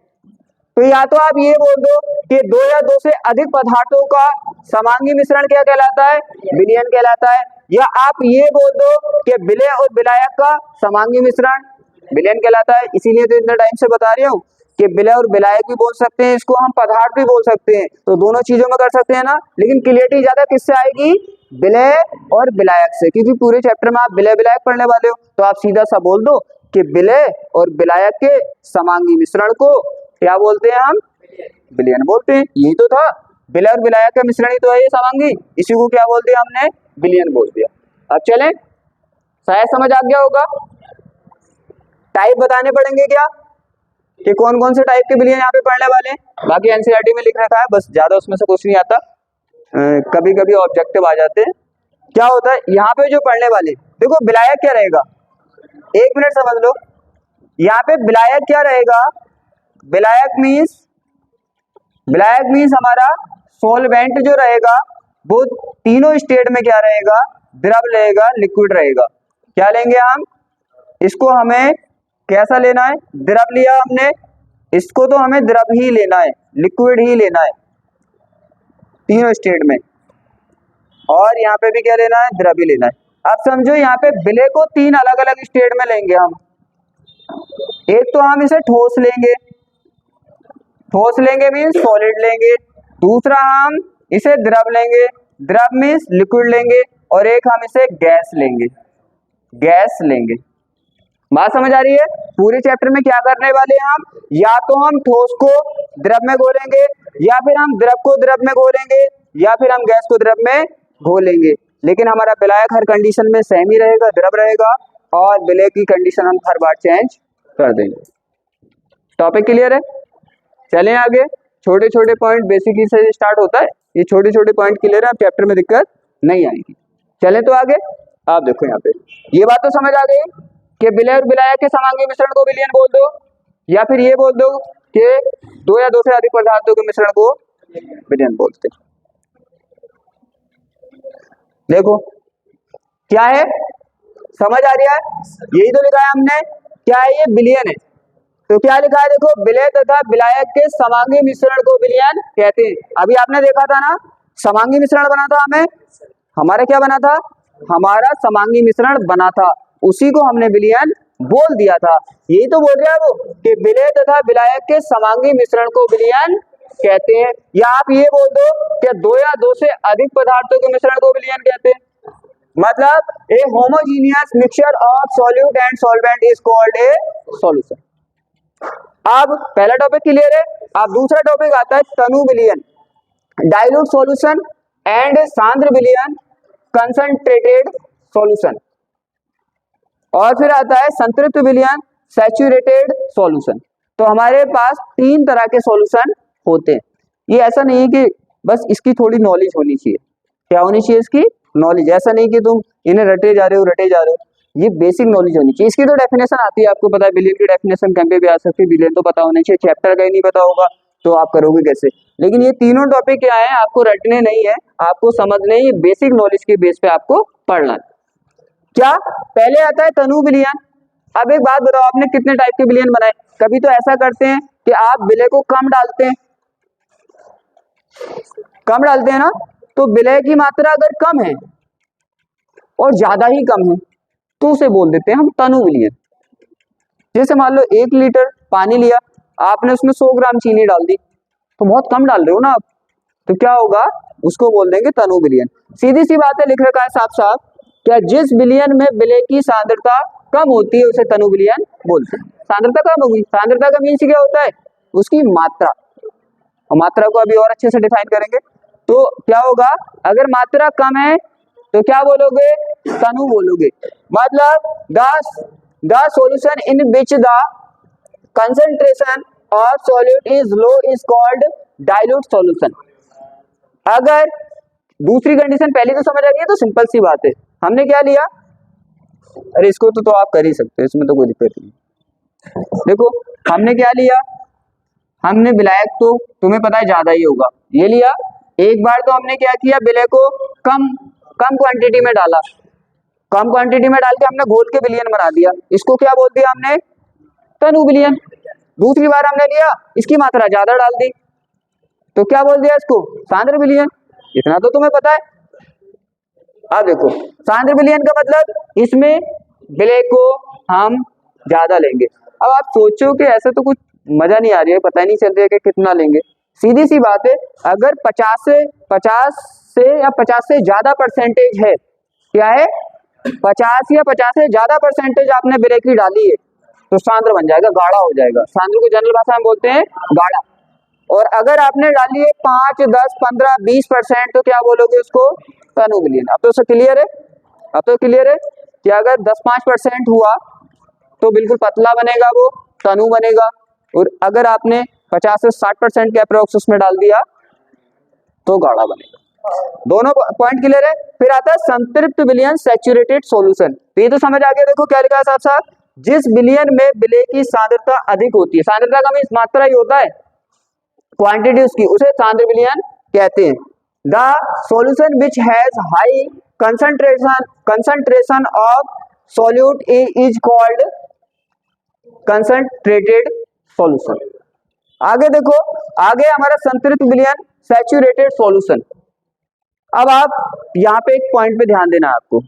तो या तो आप ये बोल दो कि दो या दो से अधिक पदार्थों का समांगी मिश्रण क्या कहलाता है? विलयन कहलाता है। या आप ये बोल दो कि विलेय और विलायक का समांगी मिश्रण विलयन कहलाता है। इसीलिए तो इतने टाइम से बता रही हूँ कि विलेय और विलायक भी बोल सकते हैं, इसको हम पदार्थ भी बोल सकते हैं, तो दोनों चीजों में कर सकते हैं ना। लेकिन क्लियरिटी ज्यादा किससे आएगी? विलेय और विलायक से, क्योंकि पूरे चैप्टर में आप विलेय विलायक पढ़ने वाले हो। तो आप सीधा सा बोल दो कि विलेय और विलायक के समांगी मिश्रण को क्या बोलते हैं? हम विलयन बोलते हैं। यही तो था, विलेय और विलायक का मिश्रण ही तो है ये समांगी, इसी को क्या बोल दिया हमने? विलयन बोल दिया। अब चलें, शायद समझ आ गया होगा। टाइप बताने पड़ेंगे क्या कि कौन कौन से टाइप के विलयन यहाँ पे पढ़ने वाले हैं। बाकी एनसीईआरटी में लिख रखा है, बस ज्यादा उसमें से कुछ नहीं आता। कभी कभी ऑब्जेक्टिव आ जाते हैं। क्या होता है यहाँ पे जो पढ़ने वाले, देखो विलायक क्या रहेगा, एक मिनट समझ लो। यहाँ पे विलायक क्या रहेगा? विलायक मीन्स हमारा सोलवेंट जो रहेगा वो तीनों स्टेट में क्या रहेगा? द्रव रहेगा, लिक्विड रहेगा। क्या लेंगे हम? इसको हमें कैसा लेना है? द्रव लिया हमने, इसको तो हमें द्रव ही लेना है, लिक्विड ही लेना है तीनों स्टेट में, और यहाँ पे भी क्या लेना है, द्रव ही लेना है। अब समझो यहाँ पे विलय को तीन अलग अलग स्टेट में लेंगे हम। एक तो हम इसे ठोस लेंगे, ठोस लेंगे मीन्स सॉलिड लेंगे। दूसरा हम इसे द्रव लेंगे, द्रव मीन्स लिक्विड लेंगे। और एक हम इसे गैस लेंगे, गैस लेंगे। बात समझ आ रही है? पूरे चैप्टर में क्या करने वाले हैं हम, या तो हम ठोस को द्रव में घोलेंगे, या फिर हम द्रव को द्रव में घोलेंगे, या फिर हम गैस को द्रव में घोलेंगे। लेकिन हमारा विलायक हर कंडीशन में सेम ही रहेगा, द्रव रहेगा, और विलय की कंडीशन हम हर बार चेंज कर देंगे। टॉपिक क्लियर है? चलें आगे। छोटे छोटे पॉइंट बेसिक ही से स्टार्ट होता है, ये छोटे छोटे पॉइंट क्लियर है, अब चैप्टर में दिक्कत नहीं आएगी। चलें तो आगे। आप देखो यहाँ पे ये बात तो समझ आ गई कि विलय और विलायक के समांगी मिश्रण को विलयन बोल दो, या फिर ये बोल दो कि दो या दो से अधिक पदार्थों के मिश्रण को विलयन बोलते। देखो क्या है, समझ आ रहा है? यही तो लिखा है हमने, क्या है ये, विलयन है। तो क्या लिखा है देखो, विलय तथा विलायक के समांगी मिश्रण को विलयन कहते हैं। अभी आपने देखा था ना, समांगी मिश्रण बना था हमें, हमारा क्या बना था, हमारा समांगी मिश्रण बना था, उसी को हमने विलयन बोल दिया था। यही तो बोल रहा है वो कि विलय तथा विलायक के समांगी मिश्रण को विलयन कहते हैं। या आप ये बोल दो कि दो या दो से अधिक पदार्थों के मिश्रण को विलयन कहते हैं। मतलब a homogeneous mixture of solute and solvent is called a solution. अब पहला टॉपिक क्लियर है। अब दूसरा टॉपिक आता है तनु विलयन, डाइल्यूट सॉल्यूशन एंड सांद्र विलयन, कंसंट्रेटेड सॉल्यूशन। और फिर आता है संतृप्त विलयन, सैचुरेटेड सॉल्यूशन। तो हमारे पास तीन तरह के सॉल्यूशन होते हैं। ये ऐसा नहीं है कि बस इसकी थोड़ी नॉलेज होनी चाहिए, क्या होनी चाहिए इसकी नॉलेज, ऐसा नहीं कि तुम इन्हें रटे जा रहे हो, ये बेसिक नॉलेज होनी चाहिए। इसकी तो डेफिनेशन आती है, आपको पता है विलयन की डेफिनेशन कहीं पे भी आ सकती है, विलयन तो पता होना चाहिए। चैप्टर का ही नहीं पता होगा तो आप करोगे कैसे। लेकिन ये तीनों टॉपिक क्या है, आपको रटने नहीं है, आपको समझने, ये बेसिक नॉलेज के बेस पे आपको पढ़ना है। क्या पहले आता है तनु विलयन। अब एक बात बताओ, आपने कितने टाइप के विलयन बनाए? कभी तो ऐसा करते हैं कि आप विलय को कम डालते हैं, कम डालते हैं ना, तो विलय की मात्रा अगर कम है और ज्यादा ही कम है तो उसे बोल देते हैं हम तनु विलयन। जैसे मान लो 1 लीटर पानी लिया, आपने उसमें 100 ग्राम चीनी डाल दी, तो बहुत कम डाल रहे हो ना आप, तो क्या होगा, उसको बोल देंगे तनु विलयन। सीधी सी बात है, लिख रखा है साफ साफ, क्या जिस विलयन में विलय की सांद्रता कम होती है उसे तनु विलयन बोलते हैं। सांद्रता कम होगी, सांद्रता का मीन्स क्या होता है, उसकी मात्रा, और मात्रा को अभी और अच्छे से डिफाइन करेंगे। तो क्या होगा, अगर मात्रा कम है तो क्या बोलोगे, तनु बोलोगे। मतलब the solution in which the concentration of solute is low is called dilute solution. अगर दूसरी कंडीशन पहली तो समझ आ गई है, तो सिंपल सी बात है, हमने क्या लिया, अरे इसको तो आप कर ही सकते हो, इसमें तो कोई दिक्कत नहीं। देखो हमने क्या लिया, हमने विलायक तो तुम्हें पता है ज्यादा ही होगा, ये लिया। एक बार तो हमने क्या किया, विलय को कम क्वांटिटी में डाला, कम क्वांटिटी में डाल के हमने घोल के विलयन बना दिया, इसको क्या बोल दिया हमने, तनु विलयन। दूसरी बार हमने लिया, इसकी मात्रा ज्यादा डाल दी, तो क्या बोल दिया इसको, सांद्र विलयन। इतना तो तुम्हें पता है। अब देखो सांद्र विलयन का मतलब, इसमें विलय को हम ज्यादा लेंगे। अब आप सोचो कि ऐसा तो कुछ मजा नहीं आ रही है, पता नहीं चल रहा है कि कितना लेंगे। सीधी सी बात है, अगर 50 से या 50 से ज्यादा परसेंटेज है, क्या है 50 या 50 से ज्यादा परसेंटेज आपने विलय की डाली है, तो सांद्र बन जाएगा, गाढ़ा हो जाएगा। सांद्र को जनरल भाषा में बोलते हैं गाढ़ा। और अगर आपने डाली है 5, 10, 15, 20%, तो क्या बोलोगे उसको, तनु विलयन। अब तो क्लियर है, अब तो क्लियर है कि अगर 10-5% हुआ तो बिल्कुल पतला बनेगा, वो तनु बनेगा। और अगर आपने 50 से 60% के अप्रोक्स उसमें डाल दिया तो गाढ़ा बनेगा। दोनों पॉइंट क्लियर है। फिर आता है संतृप्त विलयन, सैचुरेटेड सॉल्यूशन। तो ये तो समझ आ गया, देखो क्या लिखा है साफ साफ, जिस विलयन में विलय की सांद्रता अधिक होती है, सांद्रता का मीन्स मात्रा ही होता है, क्वांटिटी उसकी, उसे सांद्र विलयन कहते हैं। The solution which has high concentration of solute is called concentrated solution. आगे देखो, आगे हमारा संतृप्त विलयन सैचुरेटेड सॉल्यूशन। अब आप यहाँ पे एक पॉइंट पे ध्यान देना आपको,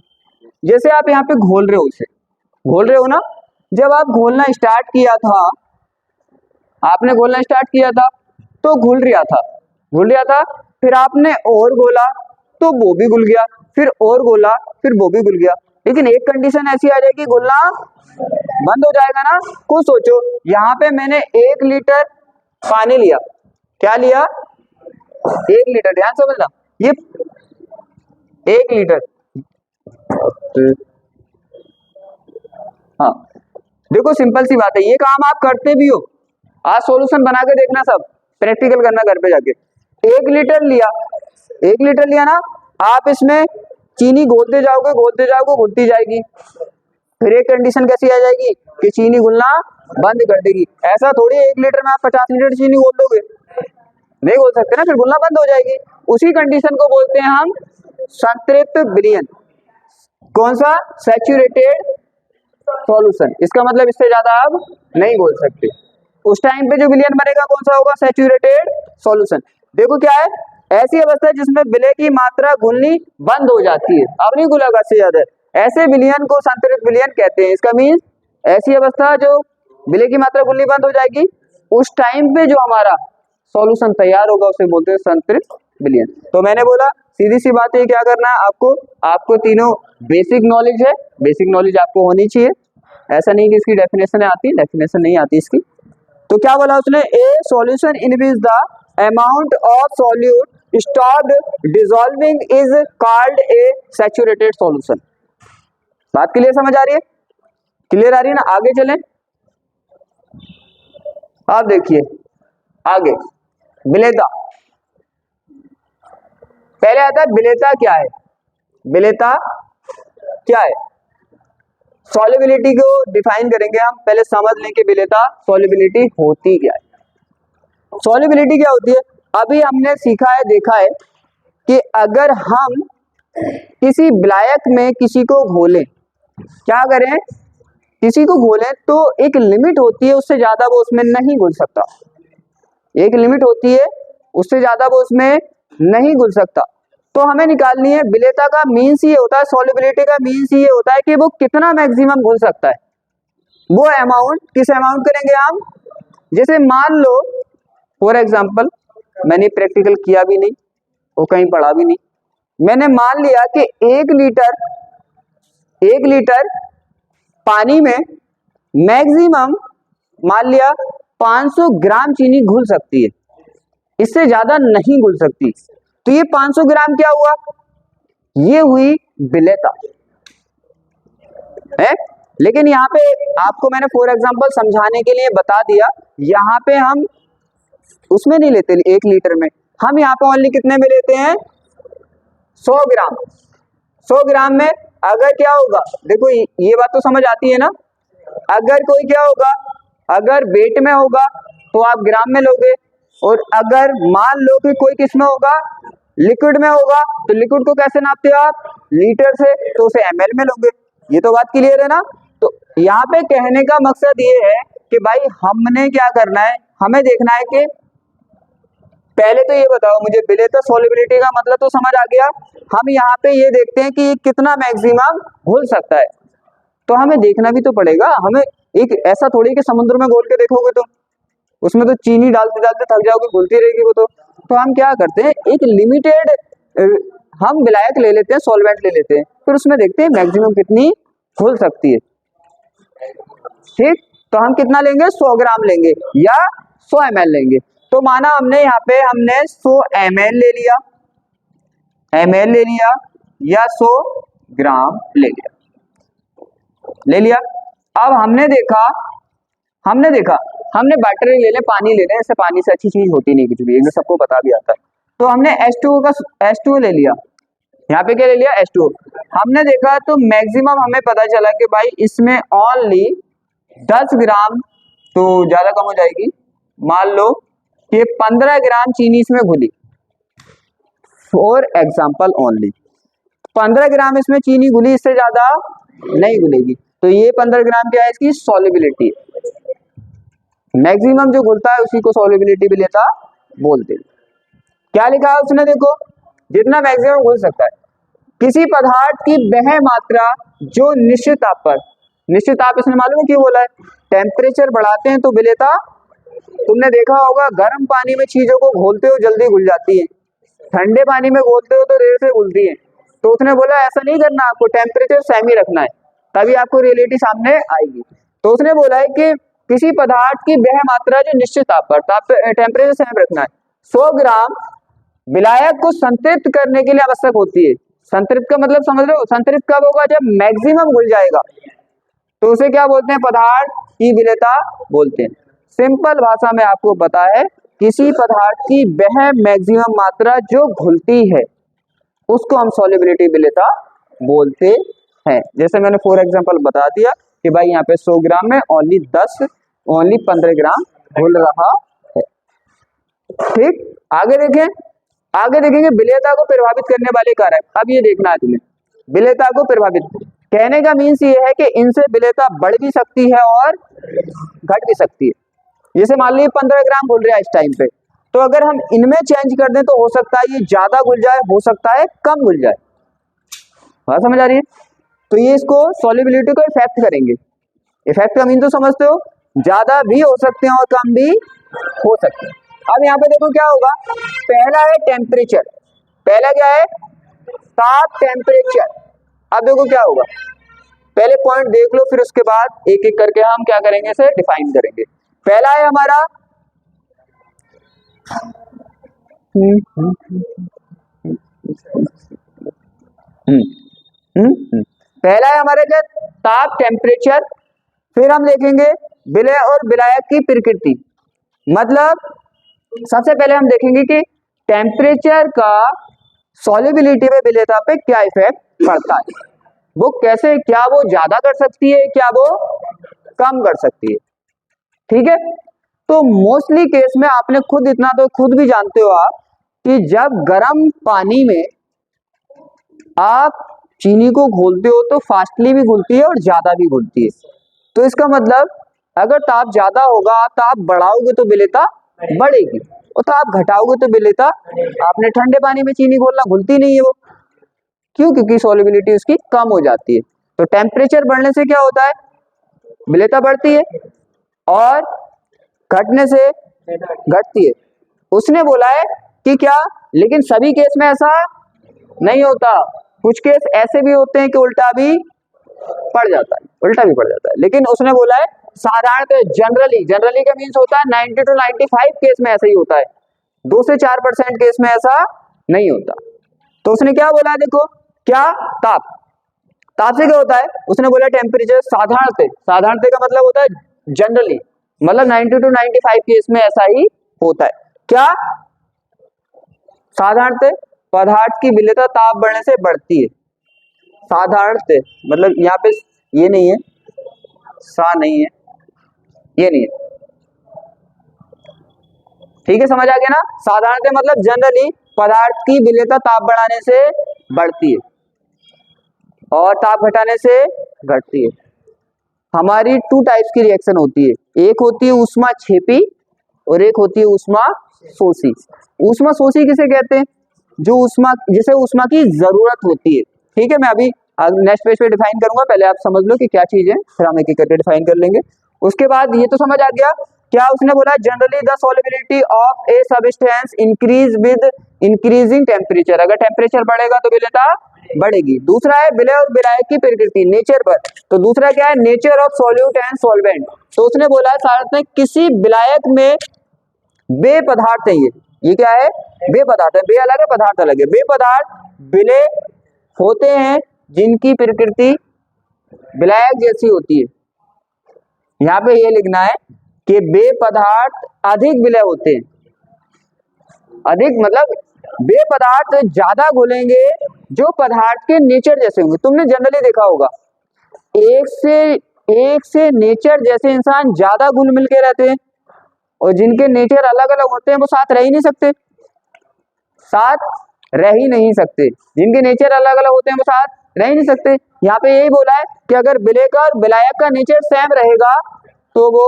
जैसे आप यहाँ पे घोल रहे हो, उसे घोल रहे हो ना, जब आप घोलना स्टार्ट किया था, आपने घोलना स्टार्ट किया था तो घुल रहा था, फिर आपने और घोला तो वो भी घुल गया, फिर और घोला फिर वो भी घुल गया। लेकिन एक कंडीशन ऐसी आ जाएगी, घुलना बंद हो जाएगा ना। कुछ सोचो, यहाँ पे मैंने 1 लीटर पानी लिया, क्या लिया, 1 लीटर, ध्यान समझना, ये 1 लीटर, हाँ देखो सिंपल सी बात है, ये काम आप करते भी हो, आज सॉल्यूशन बना के देखना, सब प्रैक्टिकल करना घर पे जाके। 1 लीटर लिया ना, आप इसमें चीनी घोलते जाओगे, घुलती जाएगी, फिर एक कंडीशन कैसी आ जाएगी कि चीनी घुलना बंद कर देगी। ऐसा थोड़ी 1 लीटर में आप 50 लीटर चीनी घोल दोगे, नहीं घोल सकते ना, फिर घुलना बंद हो जाएगी। उसी कंडीशन को बोलते हैं हम संतृप्त विलयन। कौन सा, सैचुरेटेड सॉल्यूशन। इसका मतलब इससे ज्यादा आप नहीं घोल सकते। उस टाइम पे जो विलयन बनेगा कौन सा होगा, सैचुरेटेड सॉल्यूशन। देखो क्या है, ऐसी अवस्था है जिसमें विलय की मात्रा घुलनी बंद हो जाती है, अब नहीं घुलेगा से ज्यादा, ऐसे विलयन को संतृप्त विलयन कहते हैं। इसका मीन ऐसी अवस्था जो विलय की मात्रा घुलनी बंद हो जाएगी, उस टाइम पे जो हमारा सॉल्यूशन तैयार होगा उसे बोलते हैं संतृप्त विलयन। तो मैंने बोला सीधी सी बात है, क्या करना है आपको तीनों बेसिक नॉलेज है, बेसिक नॉलेज आपको होनी चाहिए। ऐसा नहीं कि इसकी डेफिनेशन आती है, डेफिनेशन नहीं आती इसकी। तो क्या बोला उसने, ए solution in which the amount of solute stopped dissolving is called A saturated solution. बात क्लियर समझ आ रही है, क्लियर आ रही है ना। आगे चलें, आप देखिए आगे विलेयता। पहले आता है विलेयता क्या है, विलेयता क्या है, सॉल्युबिलिटी को डिफाइन करेंगे हम। पहले समझ लें कि विलेयता सॉल्युबिलिटी होती क्या है। सॉल्युबिलिटी क्या होती है, अभी हमने सीखा है, देखा है कि अगर हम किसी विलायक में किसी को घोलें, क्या करें, किसी को घोलें तो एक लिमिट होती है, उससे ज्यादा वो उसमें नहीं घुल सकता। एक लिमिट होती है, उससे ज्यादा वो उसमें नहीं घुल सकता। तो हमें निकालनी है विलेयता का मीन्स ये होता है, सॉल्युबिलिटी का मीन्स ये होता है कि वो कितना मैक्सिमम घुल सकता है। वो अमाउंट, किस अमाउंट करेंगे हम, जैसे मान लो फॉर एग्जांपल, मैंने प्रैक्टिकल किया भी नहीं और कहीं पढ़ा भी नहीं, मैंने मान लिया कि 1 लीटर पानी में मैक्सिमम मान लिया 500 ग्राम चीनी घुल सकती है, इससे ज्यादा नहीं घुल सकती। तो ये 500 ग्राम क्या हुआ, ये हुई विलेयता है। लेकिन यहाँ पे आपको मैंने फॉर एग्जांपल समझाने के लिए बता दिया, यहाँ पे हम उसमें नहीं लेते 1 लीटर में, हम यहाँ पे ओनली कितने में लेते हैं, 100 ग्राम। 100 ग्राम में अगर क्या होगा, देखो ये बात तो समझ आती है ना, अगर कोई क्या होगा, अगर वेट में होगा तो आप ग्राम में लोगे, और अगर मान लो कि कोई किस में होगा, लिक्विड में होगा, तो लिक्विड को कैसे नापते हो आप, लीटर से, तो उसे ml में लोगे। ये तो बात क्लियर है ना। तो यहाँ पे कहने का मकसद ये है कि भाई हमने क्या करना है, हमें देखना है कि पहले तो ये बताओ मुझे, विलेयता सॉल्युबिलिटी का मतलब तो समझ आ गया, हम यहाँ पे ये देखते हैं कि कितना मैक्सिमम घुल सकता है। तो हमें देखना भी तो पड़ेगा, हमें एक ऐसा थोड़ी कि समुद्र में घोल के देखोगे तो उसमें तो चीनी डालते डालते थक जाओगे, घुलती रहेगी वो तो हम क्या करते हैं, एक लिमिटेड हम विलायक ले लेते हैं, सॉल्वेंट ले लेते हैं, फिर उसमें देखते हैं मैक्सिमम कितनी घुल सकती है। ठीक, तो हम कितना लेंगे, 100 ग्राम लेंगे या 100 ml लेंगे। तो माना हमने यहाँ पे 100 ml ले लिया, या 100 ग्राम ले लिया। अब हमने देखा हमने वाटर ले लें, पानी ले लें, ऐसे पानी से अच्छी चीज होती नहीं कुछ भी, ये सबको पता भी आता है। तो हमने H2O ले लिया, यहाँ पे क्या ले लिया, H2O। हमने देखा तो मैक्सिमम हमें पता चला कि भाई इसमें ओनली 10 ग्राम, तो ज्यादा कम हो जाएगी, मान लो कि 15 ग्राम चीनी इसमें घुली, फॉर एग्जाम्पल ओनली 15 ग्राम इसमें चीनी घुली, इससे ज्यादा नहीं घुलेगी। तो ये 15 ग्राम क्या है, इसकी सॉल्युबिलिटी। मैक्सिमम जो घुलता है उसी को सॉल्युबिलिटी विलेयता बोलते हैं। क्या लिखा है उसने, देखो जितना मैक्सिमम घुल सकता है, किसी पदार्थ की वह मात्रा जो निश्चित ताप पर, निश्चित ताप इसने मालूम है क्यों बोला है, टेम्परेचर बढ़ाते हैं तो विलेयता, तुमने देखा होगा गर्म पानी में चीजों को घोलते हो जल्दी घुल जाती है, ठंडे पानी में घोलते हो तो देर से घुलती है। तो उसने बोला ऐसा नहीं करना, आपको टेम्परेचर सेम ही रखना है, तभी आपको रियलिटी सामने आएगी। तो उसने बोला है कि किसी पदार्थ की वह मात्रा जो निश्चित ताप पर, टेम्परेचर सेम रखना है, 100 ग्राम विलायक को संतृप्त करने के लिए आवश्यक होती है। संतृप्त का मतलब समझ रहे हो, संतृप्त कब होगा, जब मैक्सिमम घुल जाएगा, तो उसे क्या बोलते हैं, पदार्थ की विलेयता बोलते हैं। सिंपल भाषा में आपको पता है, किसी पदार्थ की वह मैक्सिमम मात्रा जो घुलती है उसको हम सॉल्युबिलिटी विलेयता बोलते हैं। जैसे मैंने फॉर एग्जांपल बता दिया कि भाई यहाँ पे 100 ग्राम में ओनली 15 ग्राम घुल रहा है। ठीक, आगे देखें, आगे देखेंगे विलेयता को प्रभावित करने वाले कारक। अब ये देखना है तुम्हें, विलेयता को प्रभावित, कहने का मीन्स ये है कि इनसे विलेयता बढ़ भी सकती है और घट भी सकती है। जैसे मान लीजिए 15 ग्राम घुल रहा है इस टाइम पे, तो अगर हम इनमें चेंज कर दें तो हो सकता है ये ज्यादा घुल जाए, हो सकता है कम घुल जाए। बात समझ आ रही है? तो ये इसको सॉल्युबिलिटी को इफेक्ट करेंगे। इफेक्ट का मीन तो समझते हो, ज्यादा भी हो सकते हैं और कम भी हो सकते हैं। अब यहाँ पे देखो क्या होगा, पहला है टेम्परेचर, पहला क्या है, ताप, टेम्परेचर। अब देखो क्या होगा, पहले पॉइंट देख लो, फिर उसके बाद एक एक करके हम क्या करेंगे, इसे डिफाइन करेंगे। पहला है हमारा पहला है हमारा क्या, ताप, टेम्परेचर। फिर हम देखेंगे विलेय और विलायक की प्रकृति, मतलब सबसे पहले हम देखेंगे कि टेम्परेचर का सॉल्युबिलिटी में विलेयता पे क्या इफेक्ट पड़ता है, वो कैसे, क्या वो ज्यादा कर सकती है, क्या वो कम कर सकती है। ठीक है, तो मोस्टली केस में आपने खुद, इतना तो खुद भी जानते हो आप, कि जब गर्म पानी में आप चीनी को घोलते हो तो फास्टली भी घुलती है और ज्यादा भी घुलती है। तो इसका मतलब अगर ताप ज्यादा होगा, ताप बढ़ाओगे तो विलेयता बढ़ेगी, और ताप घटाओगे तो विलेयता, आपने ठंडे पानी में चीनी घोलना, घुलती नहीं है वो, क्यों, क्योंकि सॉल्युबिलिटी उसकी कम हो जाती है। तो टेम्परेचर बढ़ने से क्या होता है, विलेयता बढ़ती है, और घटने से घटती है। उसने बोला है कि क्या, लेकिन सभी केस में ऐसा नहीं होता, कुछ केस ऐसे भी होते हैं कि उल्टा भी पड़ जाता है, उल्टा भी पड़ जाता है। लेकिन उसने बोला है साधारणतः, जनरली का मीन्स होता है 90 to 95 केस में ऐसा ही होता है, 2 से 4% केस में ऐसा नहीं होता। तो उसने क्या बोला, देखो क्या, ताप, ताप से क्या होता है, उसने बोला टेम्परेचर, साधारणतः का मतलब होता है जनरली, मतलब 90 to 95 केस में ऐसा ही होता है। क्या, साधारणतः पदार्थ की विलेयता ताप बढ़ने से बढ़ती है, साधारणतः मतलब यहाँ पे ये नहीं है, सा नहीं है, ये नहीं है, ठीक है, समझ आ गया ना। साधारणतः मतलब जनरली पदार्थ की विलेयता ताप बढ़ाने से बढ़ती है और ताप घटाने से घटती है। हमारी 2 टाइप्स की रिएक्शन होती है, एक होती है ऊष्मा छेपी और एक होती है ऊष्मा शोषी। ऊष्मा शोषी किसे कहते हैं, जो ऊष्मा, जिसे ऊष्मा की जरूरत होती है। ठीक है, मैं अभी नेक्स्ट पेज पे डिफाइन करूंगा, पहले आप समझ लो कि क्या चीज है, फिर हम एक एक करके डिफाइन कर लेंगे। उसके बाद ये तो समझ आ गया, क्या उसने बोला, generally the solubility of a substance increase with increasing temperature, अगर टेम्परेचर बढ़ेगा तो विलेयता बढ़ेगी। दूसरा है विलेय और विलायक की प्रकृति, नेचर पर, तो दूसरा क्या है, nature of solute and solvent. तो उसने बोला है साधारणतः किसी विलायक में बे पदार्थ है, ये क्या है, बे पदार्थ है, बे अलग है, पदार्थ अलग है। बे पदार्थ विलेय होते हैं जिनकी प्रकृति विलायक जैसी होती है। यहाँ पे ये लिखना है कि बे पदार्थ अधिक विलेय होते हैं, अधिक मतलब बे पदार्थ ज्यादा घुलेंगे जो पदार्थ के नेचर जैसे होंगे। तुमने जनरली देखा होगा, एक से नेचर जैसे इंसान ज्यादा घुल मिल के रहते हैं, और जिनके नेचर अलग अलग होते हैं वो साथ रह ही नहीं सकते, साथ रह ही नहीं सकते, जिनके नेचर अलग अलग होते हैं वो साथ रह ही नहीं सकते। यहाँ पे यही बोला है कि अगर विलेय का और विलायक का नेचर सेम रहेगा तो वो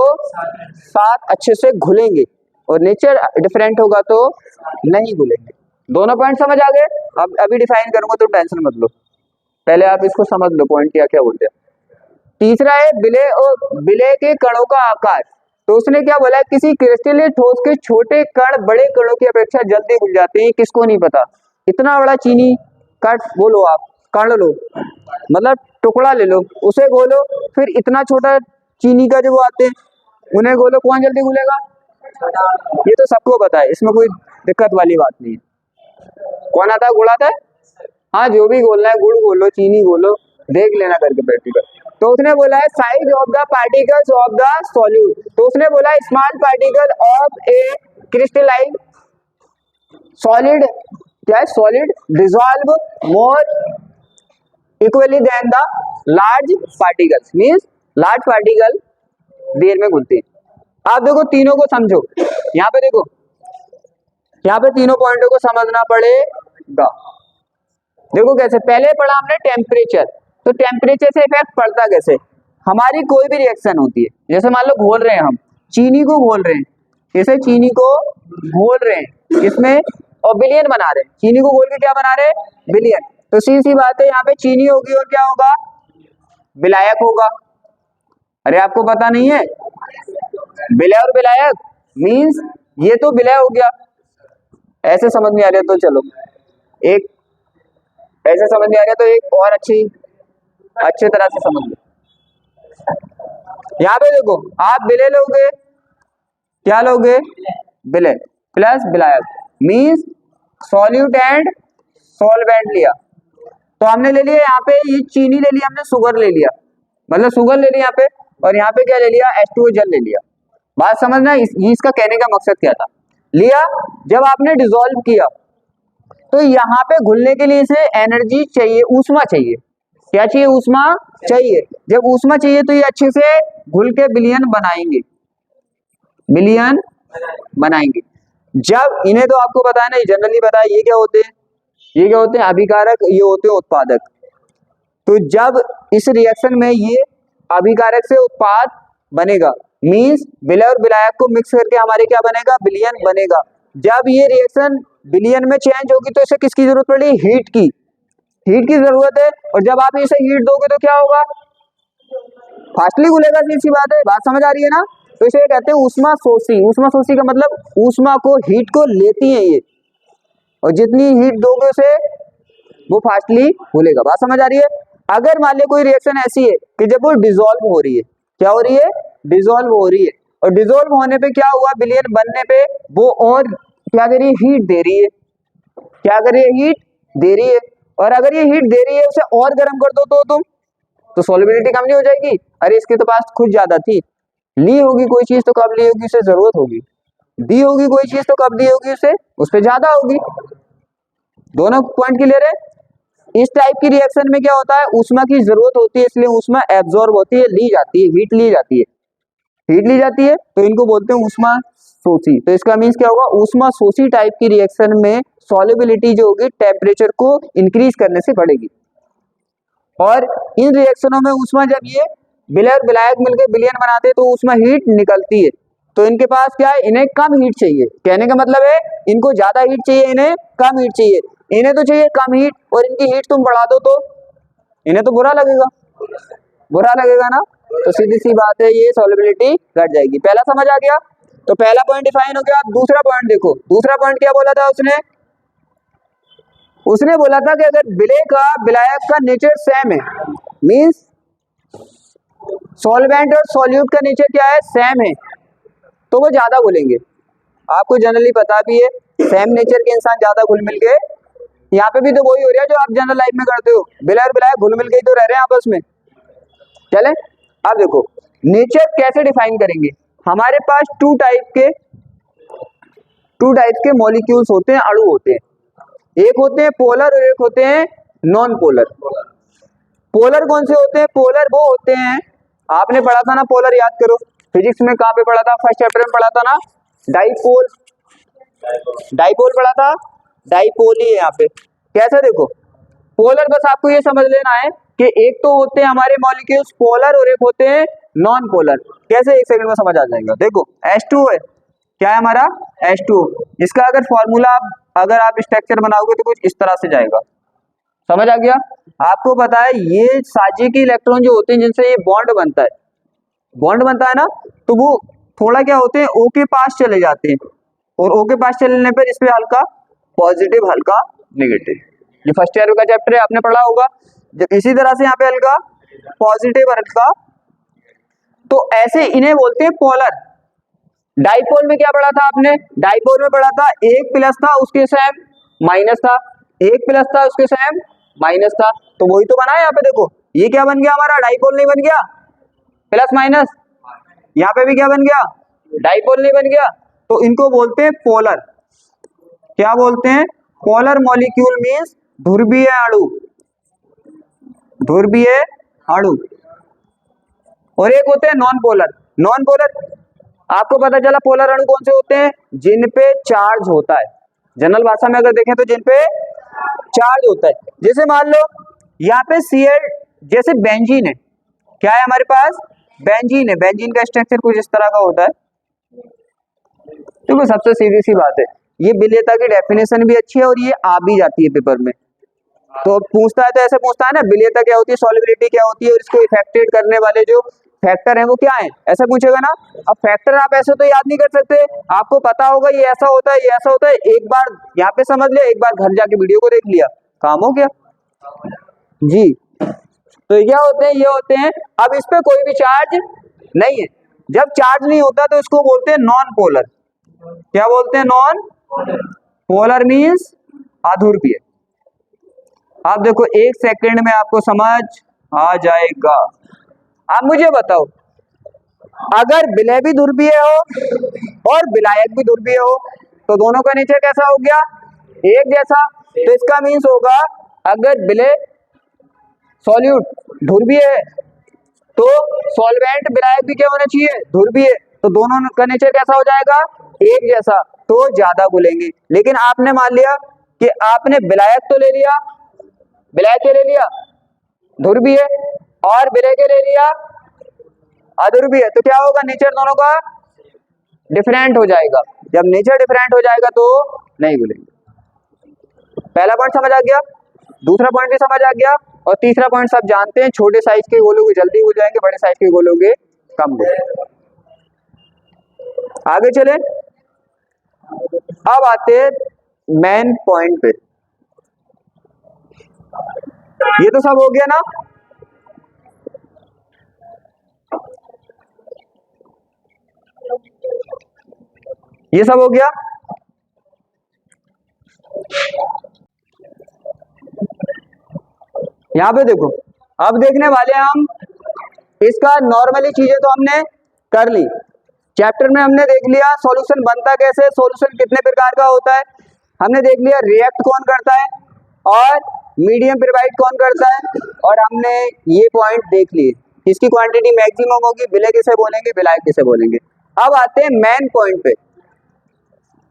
साथ अच्छे से घुलेंगे, और नेचर डिफरेंट होगा तो नहीं घुलेंगे। दोनों पॉइंट समझ आ गए? अब अभी डिफाइन करूंगा तो टेंशन मत लो, पहले आप इसको समझ लो पॉइंट क्या क्या बोलते हैं। तीसरा है विलय और विलय के कणों का आकार। तो उसने क्या बोला, किसी क्रिस्टलीय ठोस के छोटे कण बड़े कणों की अपेक्षा जल्दी घुल जाते हैं। किसको नहीं पता? इतना बड़ा चीनी का वो लो, आप कण लो, मतलब टुकड़ा ले लो, उसे घोलो, फिर इतना छोटा चीनी का जो वो आते हैं उन्हें घोलो, कौन जल्दी घुलेगा? ये तो सबको पता है, इसमें कोई दिक्कत वाली बात नहीं है। कौन आता है गुड़ाता है? हाँ, जो भी घोलना है, गुड़ घोलो, चीनी घोलो, देख लेना करके प्रैक्टिकल। तो उसने बोला है size of the particles of the solute. तो उसने बोला small particle of a crystalline solid, क्या है? Solid dissolve more equally than the large particles, means large particle देर में घुलते हैं। आप देखो तीनों को समझो, यहाँ पे देखो, यहाँ पे तीनों पॉइंटों को समझना पड़ेगा। देखो कैसे, पहले पढ़ा हमने टेम्परेचर, तो टेम्परेचर से इफेक्ट पड़ता कैसे? हमारी कोई भी रिएक्शन होती है, जैसे मान लो घोल रहे हैं हम चीनी को, घोल रहे हैं, जैसे चीनी को घोल रहे हैं इसमें और विलयन बना रहे हैं, चीनी को घोल के क्या बना रहे हैं? विलयन। तो सीधी बात है, यहाँ पे चीनी होगी और क्या होगा? विलायक होगा। अरे आपको पता नहीं है? विलय और विलायक मीन्स ये तो विलय हो गया, ऐसे समझ में आ रहा है तो चलो, एक ऐसे समझ में आ रहा है तो एक और अच्छी तरह से समझ लो। यहाँ पे देखो, आप विलय लोगे, क्या लोगे? विलय प्लस विलायक, मीन्स सॉल्यूट एंड सॉल्वेंट लिया। तो हमने ले लिया यहाँ पे, ये चीनी ले लिया हमने, शुगर ले लिया, मतलब शुगर ले लिया यहाँ पे, और यहाँ पे क्या ले लिया? H2O जल ले लिया। बात समझना, इसका कहने का मकसद क्या था? लिया, जब आपने डिसॉल्व किया तो यहाँ पे घुलने के लिए इसे एनर्जी चाहिए, ऊष्मा चाहिए। क्या चाहिए? ऊष्मा चाहिए। जब ऊष्मा चाहिए तो ये अच्छे से घुल के विलयन बनाएंगे, विलयन बनाएंगे। जब इन्हें तो आपको पता है ना, जनरली पता है, ये क्या होते हैं? ये क्या होते हैं? अभिकारक, ये होते हैं उत्पादक। तो जब इस रिएक्शन में ये अभिकारक से उत्पाद बनेगा, मींस विलय और विलायक को मिक्स करके हमारे क्या बनेगा? विलयन बनेगा। जब ये रिएक्शन विलयन में चेंज होगी तो इसे किसकी जरूरत पड़ी? हीट की, हीट की जरूरत है। और जब आप इसे हीट दोगे तो क्या होगा? फास्टली घुलेगा, सीधी बात है। बात समझ आ रही है ना? तो इसे कहते हैं ऊष्मा शोषी। ऊष्मा शोषी का मतलब ऊष्मा को, हीट को लेती है ये, और जितनी हीट दोगे उसे वो फास्टली घुलेगा। बात समझ आ रही है? अगर मान लो कोई रिएक्शन ऐसी है कि जब वो डिसॉल्व हो रही है, क्या हो रही है? डिसॉल्व हो रही है, और डिसॉल्व होने पे क्या हुआ? विलयन बनने पे वो और क्या दे रही है? हीट दे रही है। क्या कर रही है? हीट दे रही है। और अगर ये हीट दे रही है, उसे और गर्म कर दो तो तुम, तो सॉल्युबिलिटी कम नहीं हो जाएगी? अरे इसके तो पास खुद ज्यादा थी, ली होगी कोई चीज तो कब ली होगी? उसे जरूरत होगी। दी होगी कोई चीज तो कब दी होगी? उसे उस पर ज्यादा होगी। दोनों पॉइंट क्लियर है? इस टाइप की रिएक्शन में क्या होता है? ऊष्मा की जरूरत होती है, इसलिए ऊष्मा एब्जॉर्ब होती है, ली जाती है, हीट ली जाती है, हीट ली जाती है, तो इनको बोलते हैं ऊष्मा शोषी। तो इसका मीन्स क्या होगा? ऊष्मा शोषी टाइप की रिएक्शन में सॉल्युबिलिटी जो होगी टेम्परेचर को इंक्रीज करने से बढ़ेगी। और इन रिएक्शनों में ऊष्मा, जब ये विलय और विलायक मिलकर विलयन बनाते हैं तो ऊष्मा हीट निकलती है। तो इनके पास क्या है? इन्हें कम हीट चाहिए। कहने का मतलब है इनको ज्यादा हीट चाहिए, इन्हें कम हीट चाहिए। इन्हें तो चाहिए कम हीट, और इनकी हीट तुम बढ़ा दो तो इन्हें तो बुरा लगेगा, बुरा लगेगा ना? तो सीधी सी बात है, ये सॉल्युबिलिटी घट जाएगी। पहला समझ आ गया? तो पहला पॉइंट डिफाइन हो गया। दूसरा पॉइंट देखो, दूसरा पॉइंट क्या बोला था उसने? उसने बोला था कि अगर विलय का विलायक का नेचर सेम है, मींस सॉल्वेंट और सॉल्यूट का नेचर क्या है? सेम है, तो वो ज्यादा घुलेंगे। आपको जनरली पता भी है, सेम नेचर के इंसान ज्यादा घुल मिल के, यहाँ पे भी तो वही हो रहा है जो आप जनरल लाइफ में करते हो, विलय और विलायक घुल मिल के ही तो रह रहे हैं आपस में। चले अब देखो नेचर कैसे डिफाइन करेंगे। हमारे पास टू टाइप के मॉलिक्यूल्स होते हैं, अणु होते हैं। एक होते हैं पोलर और एक होते हैं नॉन पोलर। पोलर कौन से होते हैं? पोलर वो होते हैं, आपने पढ़ा था ना पोलर, याद करो फिजिक्स में, कहाँ पे पढ़ा था? फर्स्ट चैप्टर में पढ़ा था ना, डाइपोल, डाइपोल पढ़ा था, डाइपोल ही है यहाँ पे। कैसे? देखो पोलर, बस आपको ये समझ लेना है कि एक तो होते हैं हमारे मॉलिक्यूल्स पोलर और एक होते हैं नॉन पोलर। कैसे, एक सेकंड में समझ आ जाएगा। देखो H2 है, क्या है हमारा H2। इसका अगर फॉर्मूला अगर आप स्ट्रक्चर बनाओगे तो कुछ इस तरह से जाएगा, समझ आ गया। आपको पता है ये साझे के इलेक्ट्रॉन जो होते हैं जिनसे ये बॉन्ड बनता है, बॉन्ड बनता है ना, तो वो थोड़ा क्या होते हैं O के पास चले जाते हैं, और O के पास चलने पर इस पे हल्का पॉजिटिव हल्का नेगेटिव। ये फर्स्ट ईयर का चैप्टर है, आपने पढ़ा होगा। जब इसी तरह से यहाँ पे हल्का पॉजिटिव हल्का, तो ऐसे इन्हें बोलते हैं पोलर। डाइपोल में क्या पढ़ा था आपने, डाइपोल में पढ़ा था एक प्लस था उसके सेम माइनस था, एक प्लस था उसके सेम माइनस था, तो वही तो बना है यहाँ पे। देखो ये क्या बन गया हमारा, डाइपोल नहीं बन गया, प्लस माइनस। यहाँ पे भी क्या बन गया, डाइपोल नहीं बन गया। तो इनको बोलते हैं पोलर। क्या बोलते हैं, पोलर मॉलिक्यूल मींस ध्रुवीय अणु, ध्रुवीय अणु। और एक होते हैं नॉन पोलर। नॉन पोलर आपको पता चला, पोलर अणु कौन से होते हैं, जिन पे चार्ज होता है। जनरल भाषा में अगर देखें तो जिन पे चार्ज होता है। जैसे मान लो यहाँ पे Cl, जैसे बेंजीन है, क्या है हमारे पास, बेंजीन है। बेंजीन का स्ट्रक्चर कुछ इस तरह का होता है। देखो सबसे सीधी सी बात है, ये विलेयता की डेफिनेशन भी अच्छी है और ये आ भी जाती है पेपर में। तो पूछता है तो ऐसे पूछता है ना, विलेयता क्या होती है, सॉल्युबिलिटी क्या होती है, और इसको इफेक्टेड करने वाले जो फैक्टर है वो क्या है, ऐसा पूछेगा ना। अब फैक्टर आप ऐसे तो याद नहीं कर सकते, आपको पता होगा ये ऐसा होता है, ये ऐसा होता है। एक बार यहाँ पे समझ लिया, एक बार घर जाके वीडियो को देख लिया, काम हो गया जी। तो क्या होते हैं, ये होते हैं। अब इस पे कोई भी चार्ज नहीं है। जब चार्ज नहीं होता तो इसको बोलते हैं नॉन पोलर। क्या बोलते हैं, नॉन पोलर मीन्स अध्रुवीय। आप देखो एक सेकंड में आपको समझ आ जाएगा। आप मुझे बताओ, अगर विलय भी ध्रुवीय हो और विलायक भी ध्रुवीय हो तो दोनों का नेचर कैसा हो गया, एक जैसा। तो इसका मीन्स होगा, अगर विलय सॉल्यूट ध्रुवीय है तो सॉल्वेंट विलायक भी क्या होना चाहिए, ध्रुवीय। तो दोनों का नेचर कैसा हो जाएगा, एक जैसा, तो ज्यादा घुलेंगे। लेकिन आपने मान लिया कि आपने विलायक तो ले लिया, विलायक के ले लिया ध्रुवीय, और विलय के ले लिया अध्रुवीय, तो क्या होगा, नेचर दोनों का डिफरेंट हो जाएगा। जब नेचर डिफरेंट हो जाएगा तो नहीं घुलेंगे। पहला पॉइंट समझ आ गया, दूसरा पॉइंट भी समझ आ गया, और तीसरा पॉइंट सब जानते हैं, छोटे साइज के गोलोगे जल्दी हो जाएंगे, बड़े साइज के गोलोगे कम हो जाएंगे। आगे चले, अब आते हैं मेन पॉइंट पे। ये तो सब हो गया ना, ये सब हो गया। यहां पे देखो, अब देखने वाले हम इसका नॉर्मली चीजें तो हमने कर ली। चैप्टर में हमने देख लिया सॉल्यूशन बनता कैसे, सॉल्यूशन कितने प्रकार का होता है, हमने देख लिया रिएक्ट कौन करता है और मीडियम प्रोवाइड कौन करता है, और हमने ये पॉइंट देख लिए, इसकी क्वांटिटी मैक्सिमम होगी, विलय किसे बोलेंगे, विलायक किसे बोलेंगे। अब आते हैं मेन पॉइंट पे।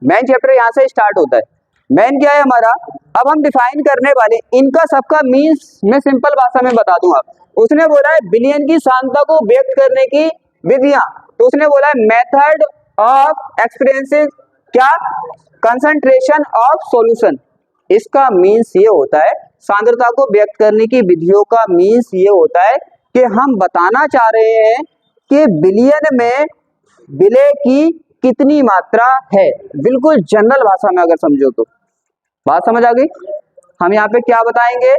मेन चैप्टर यहाँ से स्टार्ट होता है। मेन क्या है हमारा, अब हम डिफाइन करने वाले इनका सबका मीन्स मैं सिंपल भाषा में बता दूंगा। उसने बोला है विलयन की सांद्रता को व्यक्त करने की विधियां, तो उसने बोला है मेथड ऑफ एक्सपीरियंसिंग क्या, कंसंट्रेशन ऑफ सॉल्यूशन। इसका मीन्स ये होता है, सांद्रता को व्यक्त करने की विधियों का मीन्स ये होता है कि हम बताना चाह रहे हैं कि विलयन में विलय की कितनी मात्रा है। बिल्कुल जनरल भाषा में अगर समझो तो, बात समझ आ गई। हम यहाँ पे क्या बताएंगे,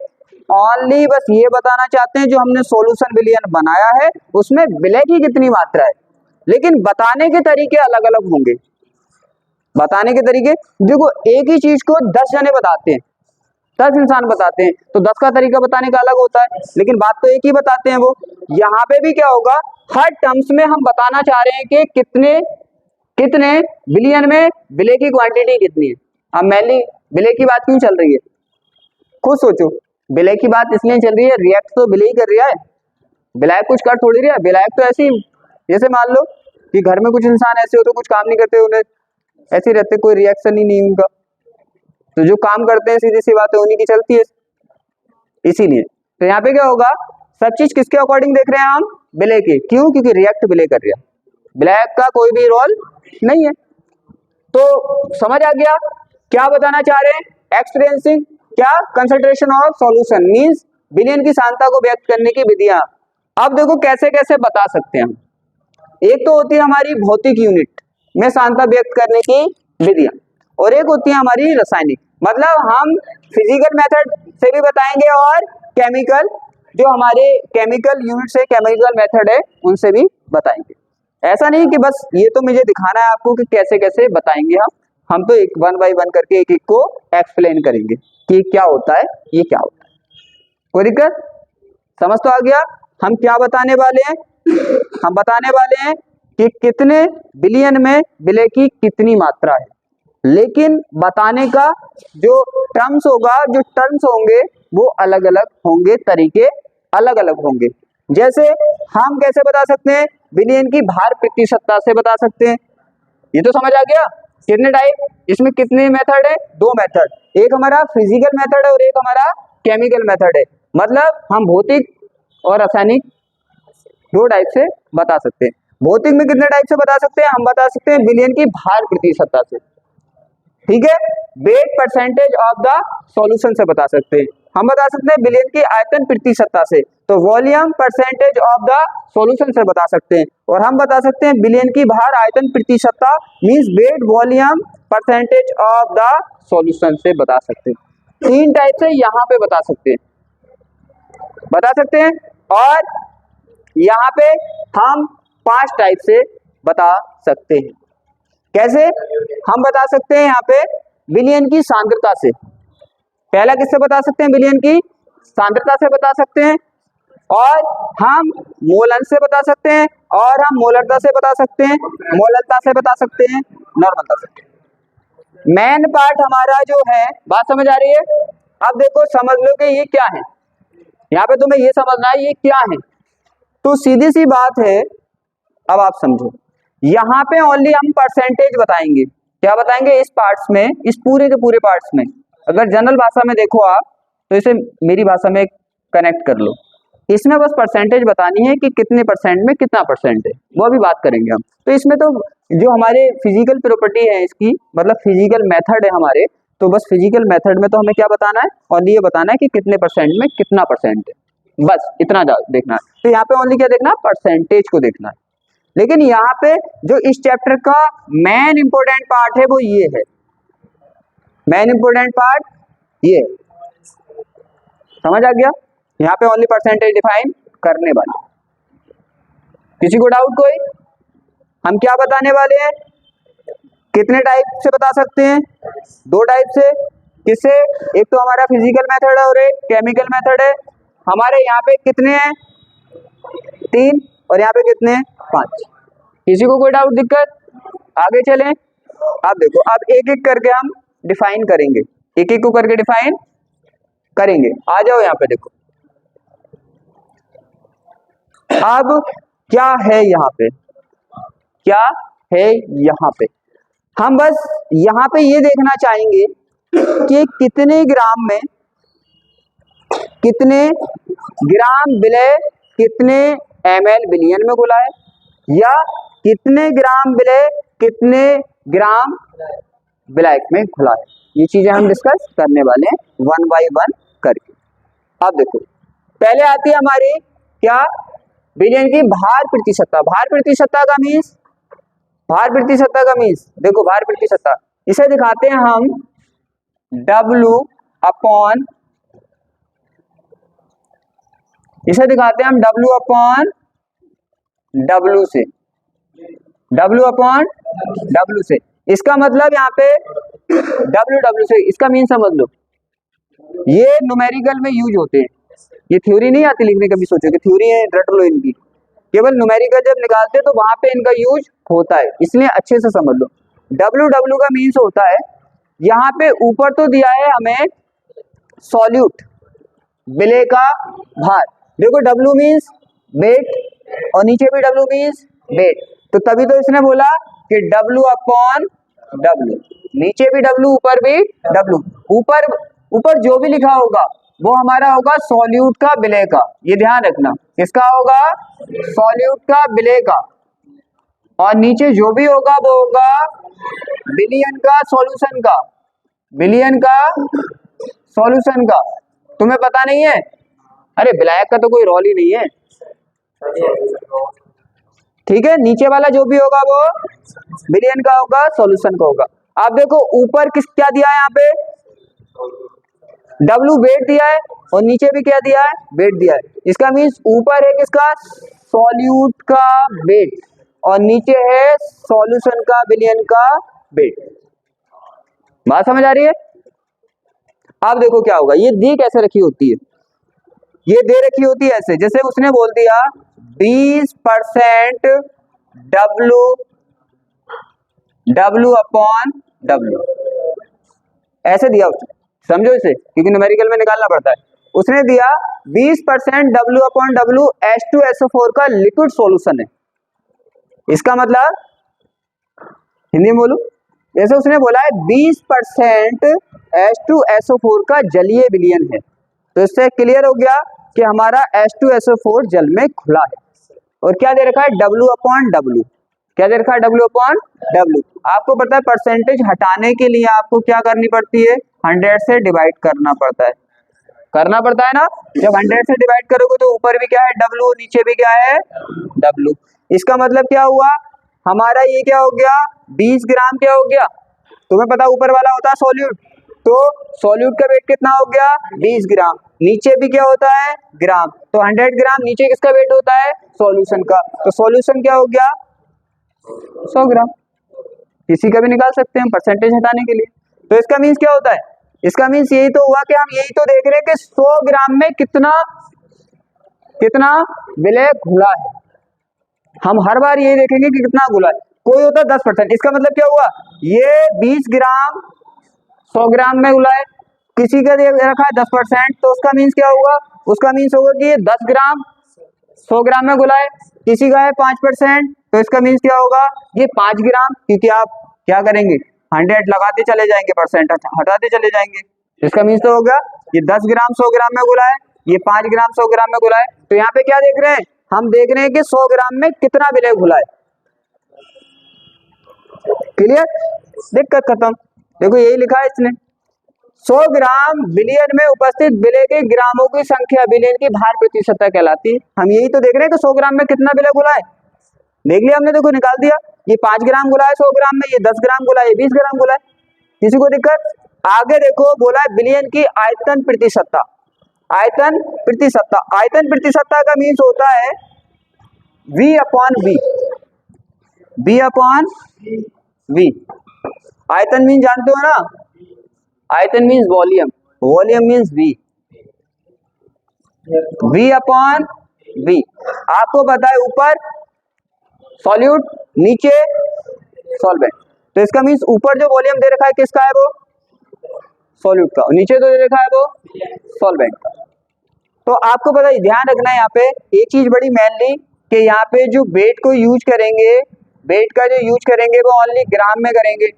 ओनली बस ये बताना चाहते हैं जो हमने सॉल्यूशन विलयन बनाया है उसमें विलय की कितनी मात्रा है, लेकिन बताने के तरीके अलग अलग होंगे। बताने के तरीके, देखो एक ही चीज को 10 जने बताते हैं, 10 इंसान बताते हैं, तो 10 का तरीका बताने का अलग होता है, लेकिन बात तो एक ही बताते हैं वो। यहाँ पे भी क्या होगा, हर टर्म्स में हम बताना चाह रहे हैं कि कितने कितने विलयन में विलय की क्वांटिटी कितनी है। अब मेनली विलय की बात क्यों चल रही है, खुद सोचो। विलय की बात इसलिए चल रही है, रिएक्ट तो विलय ही कर रहा है, विलायक कुछ कर थोड़ी रहा है। विलायक तो ऐसे ही, जैसे मान लो कि घर में कुछ इंसान ऐसे होते, कुछ काम नहीं करते, उन्हें ऐसे ही रहते, कोई रिएक्शन ही नहीं उनका, तो जो काम करते हैं सीधी सी बात है उन्हीं की चलती है। इसीलिए तो यहाँ पे क्या होगा, सब चीज किसके अकॉर्डिंग देख रहे हैं हम, विलय के। क्यों? क्योंकि रिएक्ट विलय कर रहा है, ब्लैक का कोई भी रोल नहीं है। तो समझ आ गया क्या बताना चाह रहे हैं, एक्सपीरियंसिंग क्या, कंसंट्रेशन ऑफ सॉल्यूशन मींस विलयन की सांद्रता को व्यक्त करने की विधियां। अब देखो कैसे कैसे बता सकते हैं हम। एक तो होती है हमारी भौतिक यूनिट में सांद्रता व्यक्त करने की विधियां, और एक होती है हमारी रासायनिक, मतलब हम फिजिकल मेथड से भी बताएंगे और केमिकल, जो हमारे केमिकल यूनिट से केमिकल मेथड है उनसे भी बताएंगे। ऐसा नहीं कि बस ये तो मुझे दिखाना है आपको कि कैसे कैसे बताएंगे हम तो एक वन बाय वन करके एक एक को एक्सप्लेन करेंगे कि क्या होता है, ये क्या होता है। कोई दिक्कत, समझ तो आ गया। हम क्या बताने वाले हैं, हम बताने वाले हैं कि कितने बिलियन में विलय की कितनी मात्रा है, लेकिन बताने का जो टर्म्स होगा, जो टर्म्स होंगे वो अलग अलग होंगे, तरीके अलग अलग होंगे। जैसे हम कैसे बता सकते हैं, विलयन की भार प्रतिशतता से बता सकते हैं। ये तो समझ आ गया। कितने टाइप, इसमें कितने मेथड है, दो मेथड, एक हमारा फिजिकल मेथड है और एक हमारा केमिकल मेथड है। मतलब हम भौतिक और रासायनिक दो टाइप से बता सकते हैं। भौतिक में कितने टाइप से बता सकते हैं, हम बता सकते हैं विलयन की भार प्रतिशतता से, ठीक है, wait percentage of the solution से बता सकते हैं। हम बता सकते हैं विलयन की आयतन प्रतिशतता से, तो volume percentage of the solution से बता सकते हैं। और हम बता सकते हैं विलयन की भार आयतन प्रतिशतता means weight volume percentage of the solution से बता सकते हैं। तीन टाइप से यहाँ पे बता सकते हैं, बता सकते हैं। और यहाँ पे हम पांच टाइप से बता सकते हैं। कैसे हम बता सकते हैं, यहाँ पे विलयन की सांद्रता से। पहला किससे बता सकते हैं, विलयन की सांद्रता से बता सकते हैं, और हम मोलन से बता सकते हैं, और हम मोलरता से बता सकते हैं, मोलरता से बता सकते हैं, नॉर्मलता से। मेन पार्ट हमारा जो है, बात समझ आ रही है। अब देखो समझ लो कि ये क्या है, यहाँ पे तुम्हें ये समझना है ये क्या है। तो सीधी सी बात है, अब आप समझो, यहाँ पे ओनली हम परसेंटेज बताएंगे। क्या बताएंगे इस पार्ट्स में, इस पूरे के पूरे पार्ट्स में। अगर जनरल भाषा में देखो आप, तो इसे मेरी भाषा में कनेक्ट कर लो। इसमें बस परसेंटेज बतानी है कि कितने परसेंट में कितना परसेंट है, वो अभी बात करेंगे हम। तो इसमें तो जो हमारे फिजिकल प्रॉपर्टी है इसकी, मतलब फिजिकल मेथड है हमारे, तो बस फिजिकल मेथड में तो हमें क्या बताना है, ओनली ये बताना है कि कितने परसेंट में कितना परसेंट है, बस इतना देखना है। तो यहाँ पे ओनली क्या देखना है, परसेंटेज को देखना है। लेकिन यहाँ पे जो इस चैप्टर का मेन इंपोर्टेंट पार्ट है वो ये है, मेन इंपोर्टेंट पार्ट ये है। समझ आ गया। यहाँ पे ओनली परसेंटेज डिफाइन करने वाले। किसी को डाउट कोई, हम क्या बताने वाले हैं, कितने टाइप से बता सकते हैं, दो टाइप से। किससे, एक तो हमारा फिजिकल मेथड है और एक केमिकल मेथड है। हमारे यहाँ पे कितने हैं, तीन, और यहाँ पे कितने हैं, पांच। किसी को कोई डाउट दिक्कत, आगे चलें। अब देखो, अब एक एक करके हम डिफाइन करेंगे, एक एक को करके डिफाइन करेंगे। आ जाओ यहाँ पे देखो, अब क्या है यहाँ पे, क्या है यहाँ पे, हम बस यहाँ पे ये देखना चाहेंगे कि कितने ग्राम में, कितने ग्राम विलय कितने ml विलयन में घुला है, या कितने ग्राम विलय कितने ग्राम ब्लैक में घुला है। ये चीजें हम डिस्कस करने वाले हैं वन बाय वन करके। अब देखो, पहले आती है हमारी क्या, विलयन की भार प्रतिशतता। भार प्रतिशतता का मीन्स, भार प्रतिशतता का मीन्स देखो, भार प्रतिशतता इसे दिखाते हैं हम W अपॉन, इसे दिखाते हैं हम W अपॉन W से, W अपॉन W से। इसका मतलब यहाँ पे W से, इसका मीन समझ लो, ये न्यूमेरिकल में यूज होते हैं। ये थ्योरी नहीं आती लिखने, कभी सोचो कि थ्योरी है, रट लो इनकी। केवल न्यूमेरिकल जब निकालते तो वहां पे इनका यूज होता है, इसलिए अच्छे से समझ लो। W का मीन्स होता है, यहाँ पे ऊपर तो दिया है हमें सॉल्यूट, विलय का भार। देखो W मीन्स वेट और नीचे भी W मीन्स वेट, तो तभी तो इसने बोला कि W अपॉन W, नीचे भी W ऊपर भी W। ऊपर ऊपर जो भी लिखा होगा वो हमारा होगा सॉल्यूट का विलय का, ये ध्यान रखना, किसका होगा, सॉल्यूट का विलय का। और नीचे जो भी होगा वो होगा विलयन का सॉल्यूशन का, विलयन का सॉल्यूशन का। तुम्हें पता नहीं है, अरे विलायक का तो कोई रोल ही नहीं है, ठीक है। नीचे वाला जो भी होगा वो विलयन का होगा, सॉल्यूशन का होगा। आप देखो ऊपर किस क्या दिया है, यहाँ पे W वेट दिया है और नीचे भी क्या दिया है, वेट दिया है। इसका मीन्स ऊपर है किसका, सॉल्यूट का वेट और नीचे है सॉल्यूशन का, विलयन का वेट। बात समझ आ रही है। अब देखो क्या होगा, ये दी कैसे रखी होती है, ये दे रखी होती है ऐसे, जैसे उसने बोल दिया 20% W अपॉन W, ऐसे दिया उसने, समझो इसे, क्योंकि न्यूमेरिकल में निकालना पड़ता है। उसने दिया 20% W अपॉन W H2SO4 का लिक्विड सॉल्यूशन है। इसका मतलब हिंदी में बोलूं, जैसे उसने बोला है 20% H2SO4 का जलीय विलयन है, तो इससे क्लियर हो गया कि हमारा H2SO4 जल में खुला है। और क्या दे रखा है, W अपॉन W, क्या दे रखा है, W अपॉन W। आपको पता है परसेंटेज हटाने के लिए आपको क्या करनी पड़ती है, 100 से डिवाइड करना पड़ता है, करना पड़ता है ना। जब 100 से डिवाइड करोगे तो ऊपर भी क्या है W, नीचे भी क्या है W। इसका मतलब क्या हुआ, हमारा ये क्या हो गया, 20 ग्राम क्या हो गया, तुम्हें पता ऊपर वाला होता है सॉल्यूट, तो सॉल्यूट का वेट कितना हो गया 20 ग्राम, नीचे भी क्या होता है ग्राम, तो 100 ग्राम नीचे किसका वेट होता है, सॉल्यूशन का, तो सॉल्यूशन क्या हो गया 100 ग्राम। किसी का भी निकाल सकते हैं परसेंटेज हटाने के लिए। तो इसका मीन्स क्या होता है, इसका मीन्स यही तो हुआ कि हम यही तो देख रहे हैं कि 100 ग्राम में कितना कितना विलय घुला है। हम हर बार यही देखेंगे कि कितना घुला है, कोई होता है 10%, इसका मतलब क्या हुआ, ये 20 ग्राम 100 ग्राम में घुला है, किसी का दे रखा है 10%, तो उसका मीन्स क्या होगा, उसका मीन्स होगा कि ये 10 ग्राम 100 ग्राम में घुला है, किसी का है 5%, तो इसका मीन्स क्या होगा, ये 5 ग्राम, क्योंकि आप क्या करेंगे 100 लगाते चले जाएंगे, परसेंट हटाते चले जाएंगे, इसका मीन्स तो होगा ये 10 ग्राम 100 ग्राम में घुला है, ये 5 ग्राम 100 ग्राम में घुला है। तो यहाँ पे क्या देख रहे हैं, हम देख रहे हैं कि 100 ग्राम में कितना विलय घुला है। क्लियर, दिक्कत खत्म। देखो यही लिखा है इसने, 100 ग्राम विलयन में उपस्थित विलय के ग्रामों की संख्या विलयन की भार प्रतिशतता कहलाती है। हम यही तो देख रहे हैं कि 100 ग्राम में कितना विलय घुला है, देख लिया हमने, देखो निकाल दिया, ये 5 ग्राम घुला है 100 ग्राम में, ये 10 ग्राम घुला है, ये 20 ग्राम घुला है, किसी को दिक्कत। आगे देखो बोला है विलयन की आयतन प्रतिशतता, आयतन प्रतिशतता, आयतन प्रतिशतता का मीन्स होता है V upon V, V upon V। आयतन मीन्स जानते हो ना, आयतन means volume, volume means V, V upon V। आपको पता है ऊपर सॉल्यूट नीचे सॉल्वेंट, तो इसका मीन्स ऊपर जो वॉल्यूम दे रखा है किसका है, वो सॉल्यूट का, और नीचे तो दे रखा है वो सॉल्वेंट का। तो आपको पता है, ध्यान रखना है यहाँ पे एक चीज बड़ी मेनली, कि यहाँ पे जो वेट को यूज करेंगे, वेट का जो यूज करेंगे वो ओनली ग्राम में करेंगे,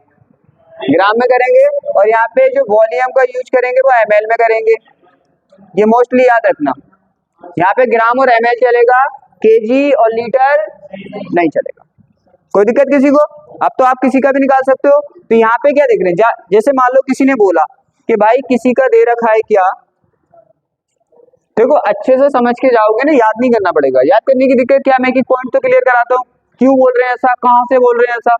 ग्राम में करेंगे, और यहाँ पे जो वॉल्यूम का यूज करेंगे वो ml में करेंगे। ये मोस्टली याद रखना, यहाँ पे ग्राम और ml चलेगा, केजी और लीटर नहीं चलेगा। कोई दिक्कत किसी को, अब तो आप किसी का भी निकाल सकते हो। तो यहाँ पे क्या देख रहे हैं, जैसे मान लो किसी ने बोला कि भाई किसी का दे रखा है क्या, देखो अच्छे से समझ के जाओगे ना, याद नहीं करना पड़ेगा, याद करने की दिक्कत क्या, मैं एक पॉइंट तो क्लियर कराता हूँ, क्यों बोल रहे हैं ऐसा, कहाँ से बोल रहे हैं ऐसा।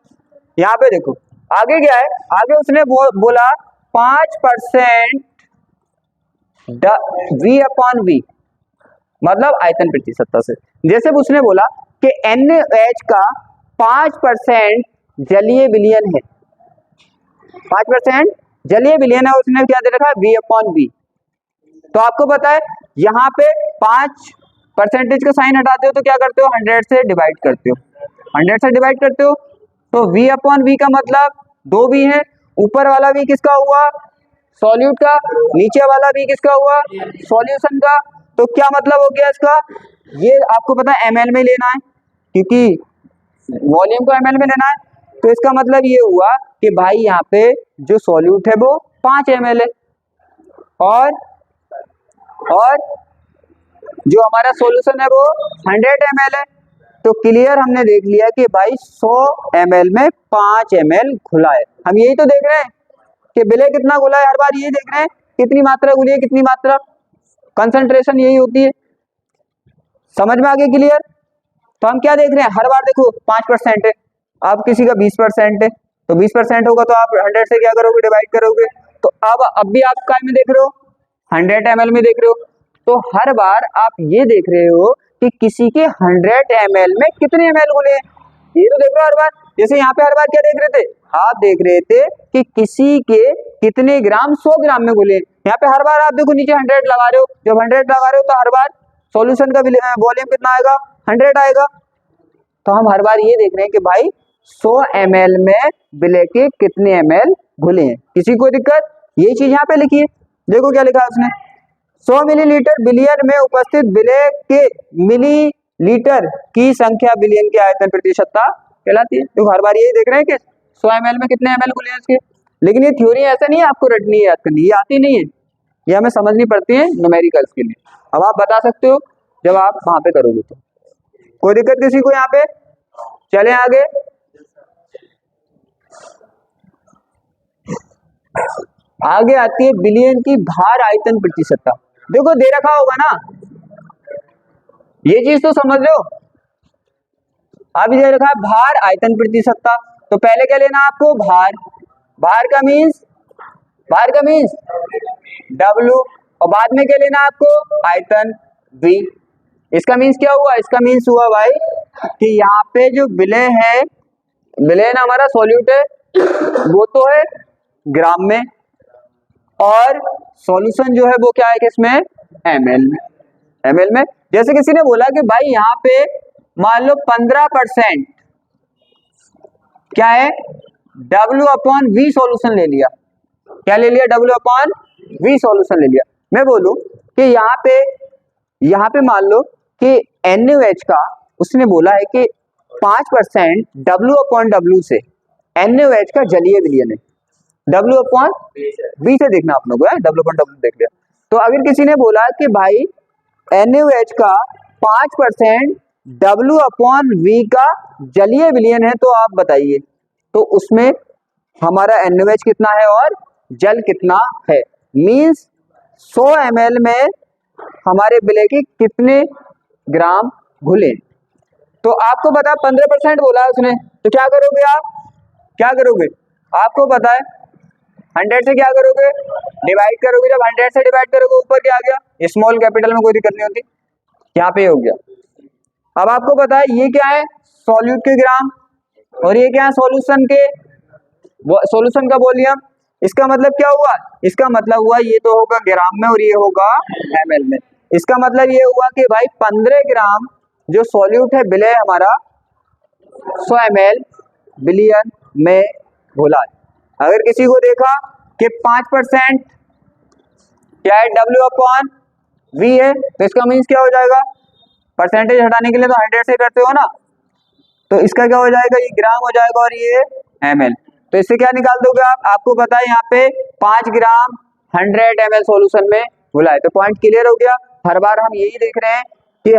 यहाँ पे देखो आगे क्या है, आगे उसने बोला 5% V अपॉन V, मतलब आयतन प्रतिशतता से। जैसे उसने बोला कि NH का 5% जलीय विलयन है, 5% जलीय विलयन है, उसने क्या दे रखा है V अपॉन V। तो आपको पता है यहाँ पे 5% का साइन हटाते हो तो क्या करते हो, 100 से डिवाइड करते हो, 100 से डिवाइड करते हो, तो V अपॉन V का मतलब 2 V है, ऊपर वाला V किसका हुआ सॉल्यूट का, नीचे वाला V किसका हुआ सॉल्यूशन का। तो क्या मतलब हो गया इसका, ये आपको पता है ml में लेना है, क्योंकि वॉल्यूम को ml में लेना है, तो इसका मतलब ये हुआ कि भाई यहाँ पे जो सॉल्यूट है वो 5 ml है, और और जो हमारा सॉल्यूशन है वो 100 ml है। तो क्लियर हमने देख लिया कि भाई 100 ml में 5 ml घुला है। हम यही तो देख रहे हैं कि विलय कितना घुला है, हर बार यही देख रहे हैं कितनी मात्रा घुली है, कितनी मात्रा, कंसंट्रेशन यही होती है। समझ में आ गया क्लियर? तो हम क्या देख रहे हैं, हर बार देखो 5% है, अब किसी का 20% है, तो 20% होगा तो आप 100 से क्या करोगे, डिवाइड करोगे। तो अब भी आप काय में देख रहे हो, 100 ml में देख रहे हो। तो हर बार आप ये देख रहे हो कि किसी के 100 ml में कितने ml घुले हैं, ये तो देख रहे हो हर बार। जैसे यहाँ पे हर बार क्या देख रहे थे, आप देख रहे थे कि किसी के कितने ग्राम 100 ग्राम में घुले। यहाँ पे हर बार आप देखो नीचे 100 लगा रहे हो, जब 100 लगा रहे हो तो हर बार सॉल्यूशन का वॉल्यूम कितना आएगा, 100 आएगा। तो हम हर बार ये देख रहे हैं कि भाई 100 ml में विलय के कितने ml घुले हैं। किसी को दिक्कत, यही चीज यहाँ पे लिखी है, देखो क्या लिखा है उसने, 100 मिलीलीटर बिलियन में उपस्थित विलय के मिलीलीटर की संख्या बिलियन के आयतन प्रतिशतता कहलाती है। तो हर बार यही देख रहे हैं कि 100 ml में कितने ml घुले हैं इसके। लेकिन ये थ्योरी ऐसा नहीं है आपको रटनी है, याद करनी, ये आती नहीं है, ये हमें समझनी पड़ती है न्यूमेरिकल्स के लिए। अब आप बता सकते हो जब आप वहां पे करोगे तो। कोई दिक्कत किसी को यहाँ पे? चले आगे। आगे आती है बिलियन की भार आयतन प्रतिशतता। देखो दे रखा होगा ना, ये चीज तो समझ लो। अब दे रखा है भार आयतन प्रतिशतता, तो पहले क्या लेना आपको, भार, भार का मीन्स W, और बाद में क्या लेना आपको, आयतन V। इसका मीन्स क्या हुआ, इसका मीन्स हुआ भाई कि यहाँ पे जो विलय है, विलय ना हमारा सॉल्यूट है वो तो है ग्राम में, और सॉल्यूशन जो है वो क्या है किसमें, ml में। जैसे किसी ने बोला कि भाई यहाँ पे मान लो 15% क्या है, W/V सॉल्यूशन ले लिया, क्या ले लिया, W/V सॉल्यूशन ले लिया। मैं बोलूं कि यहाँ पे मान लो कि NaOH का उसने बोला है कि 5% W/W से NaOH का जलीय विलयन है, W/V से देखना आप लोगों को, W/W देख लिया। तो अगर किसी ने बोला कि भाई NaOH का 5% W/V का जलीय विलयन है, तो आप बताइए तो उसमें हमारा NaOH कितना है और जल कितना है। मींस 100 ml में हमारे विलय के कितने ग्राम घुले। तो आपको पता है 15% बोला है उसने, तो क्या करोगे आप, क्या करोगे, आपको पता है 100 से क्या करोगे, डिवाइड करोगे। जब 100 से डिवाइड करोगे ऊपर क्या आ गया, स्मॉल कैपिटल में कोई दिक्कत नहीं होती, यहाँ पे हो गया। अब आपको पता है ये क्या है, सॉल्यूट के ग्राम, और ये क्या है, सॉल्यूशन का वॉल्यूम। इसका मतलब क्या हुआ, इसका मतलब हुआ ये तो होगा ग्राम में और ये होगा ml में। इसका मतलब ये हुआ कि भाई 15 ग्राम जो सॉल्यूट है विलय हमारा 100 ml बिलियन में घोला है। अगर किसी को देखा कि 5% क्या है, W/V है, तो इसका मीन्स क्या हो जाएगा, परसेंटेज हटाने के लिए तो 100 से करते हो ना, तो इसका क्या हो जाएगा, ये ग्राम हो जाएगा और ये ml। तो इससे क्या निकाल दोगे आप, आपको पता है यहाँ पे 5 ग्राम 100 ml सॉल्यूशन में घुला है। तो पॉइंट क्लियर हो गया। हर बार हम यही देख रहे हैं कि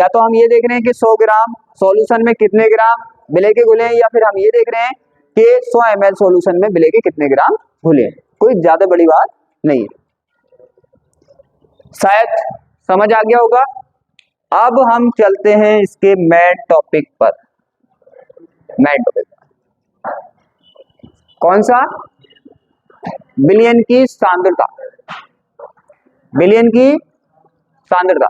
या तो हम ये देख रहे हैं कि 100 ग्राम सॉल्यूशन में कितने ग्राम विलय के घुले हैं, या फिर हम ये देख रहे हैं कि 100 ml सॉल्यूशन में विलय के कितने ग्राम घुले हैं। कोई ज्यादा बड़ी बात नहीं है, शायद समझ आ गया होगा। अब हम चलते हैं इसके मेन टॉपिक पर। मेन टॉपिक कौन सा, विलयन की सांद्रता, विलयन की सांद्रता।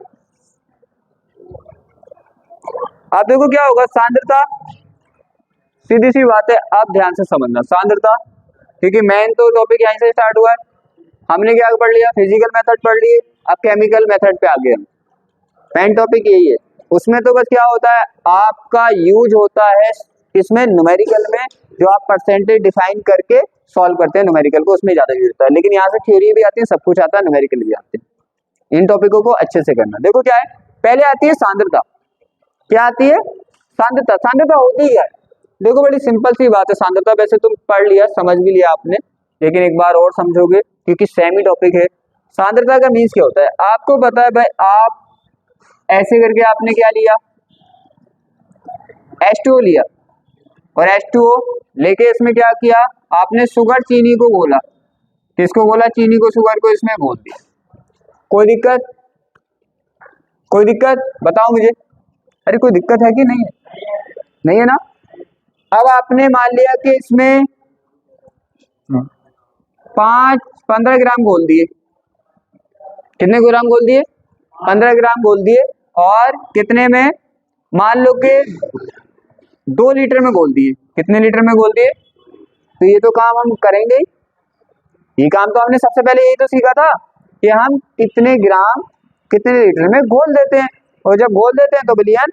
अब देखो क्या होगा, सांद्रता सीधी सी बात है, आप ध्यान से समझना सांद्रता, क्योंकि मेन तो टॉपिक यहीं से स्टार्ट हुआ है। हमने क्या पढ़ लिया, फिजिकल मेथड पढ़ लिए, अब केमिकल मेथड पे आ गए हम। मेन टॉपिक यही है, उसमें तो बस क्या होता है, आपका यूज होता है इसमें न्यूमेरिकल में, जो आप परसेंटेज डिफाइन करके सॉल्व करते हैं न्यूमेरिकल को, उसमें ज्यादा यूज होता है। लेकिन यहाँ से थ्योरी भी आती है, सब कुछ आता है, न्यूमेरिकल भी आते हैं। इन टॉपिकों को अच्छे से करना। देखो क्या है, पहले आती है सांद्रता। क्या आती है, सांद्रता। सांद्रता होती है, देखो बड़ी सिंपल सी बात है सांद्रता। वैसे तुम पढ़ लिया, समझ भी लिया आपने, लेकिन एक बार और समझोगे क्योंकि सेमी टॉपिक है, सांद्रता का मीन्स क्या होता है आपको पता है भाई। आप ऐसे करके आपने क्या लिया, H2O लिया, और H2O लेके इसमें क्या किया आपने, शुगर चीनी को घोला। किसको घोला, चीनी को, शुगर को इसमें घोल दिया। कोई दिक्कत, कोई दिक्कत बताओ मुझे। अरे कोई दिक्कत है कि नहीं है, नहीं है ना। अब आपने मान लिया कि इसमें 15 ग्राम घोल दिए। कितने ग्राम घोल दिए, 15 ग्राम घोल दिए, और कितने में, मान लो कि 2 लीटर में घोल दिए। कितने लीटर में घोल दिए, तो ये तो काम हम करेंगे ही। ये काम तो हमने सबसे पहले यही तो सीखा था कि हम कितने ग्राम कितने लीटर में घोल देते हैं, और जब घोल देते हैं तो विलयन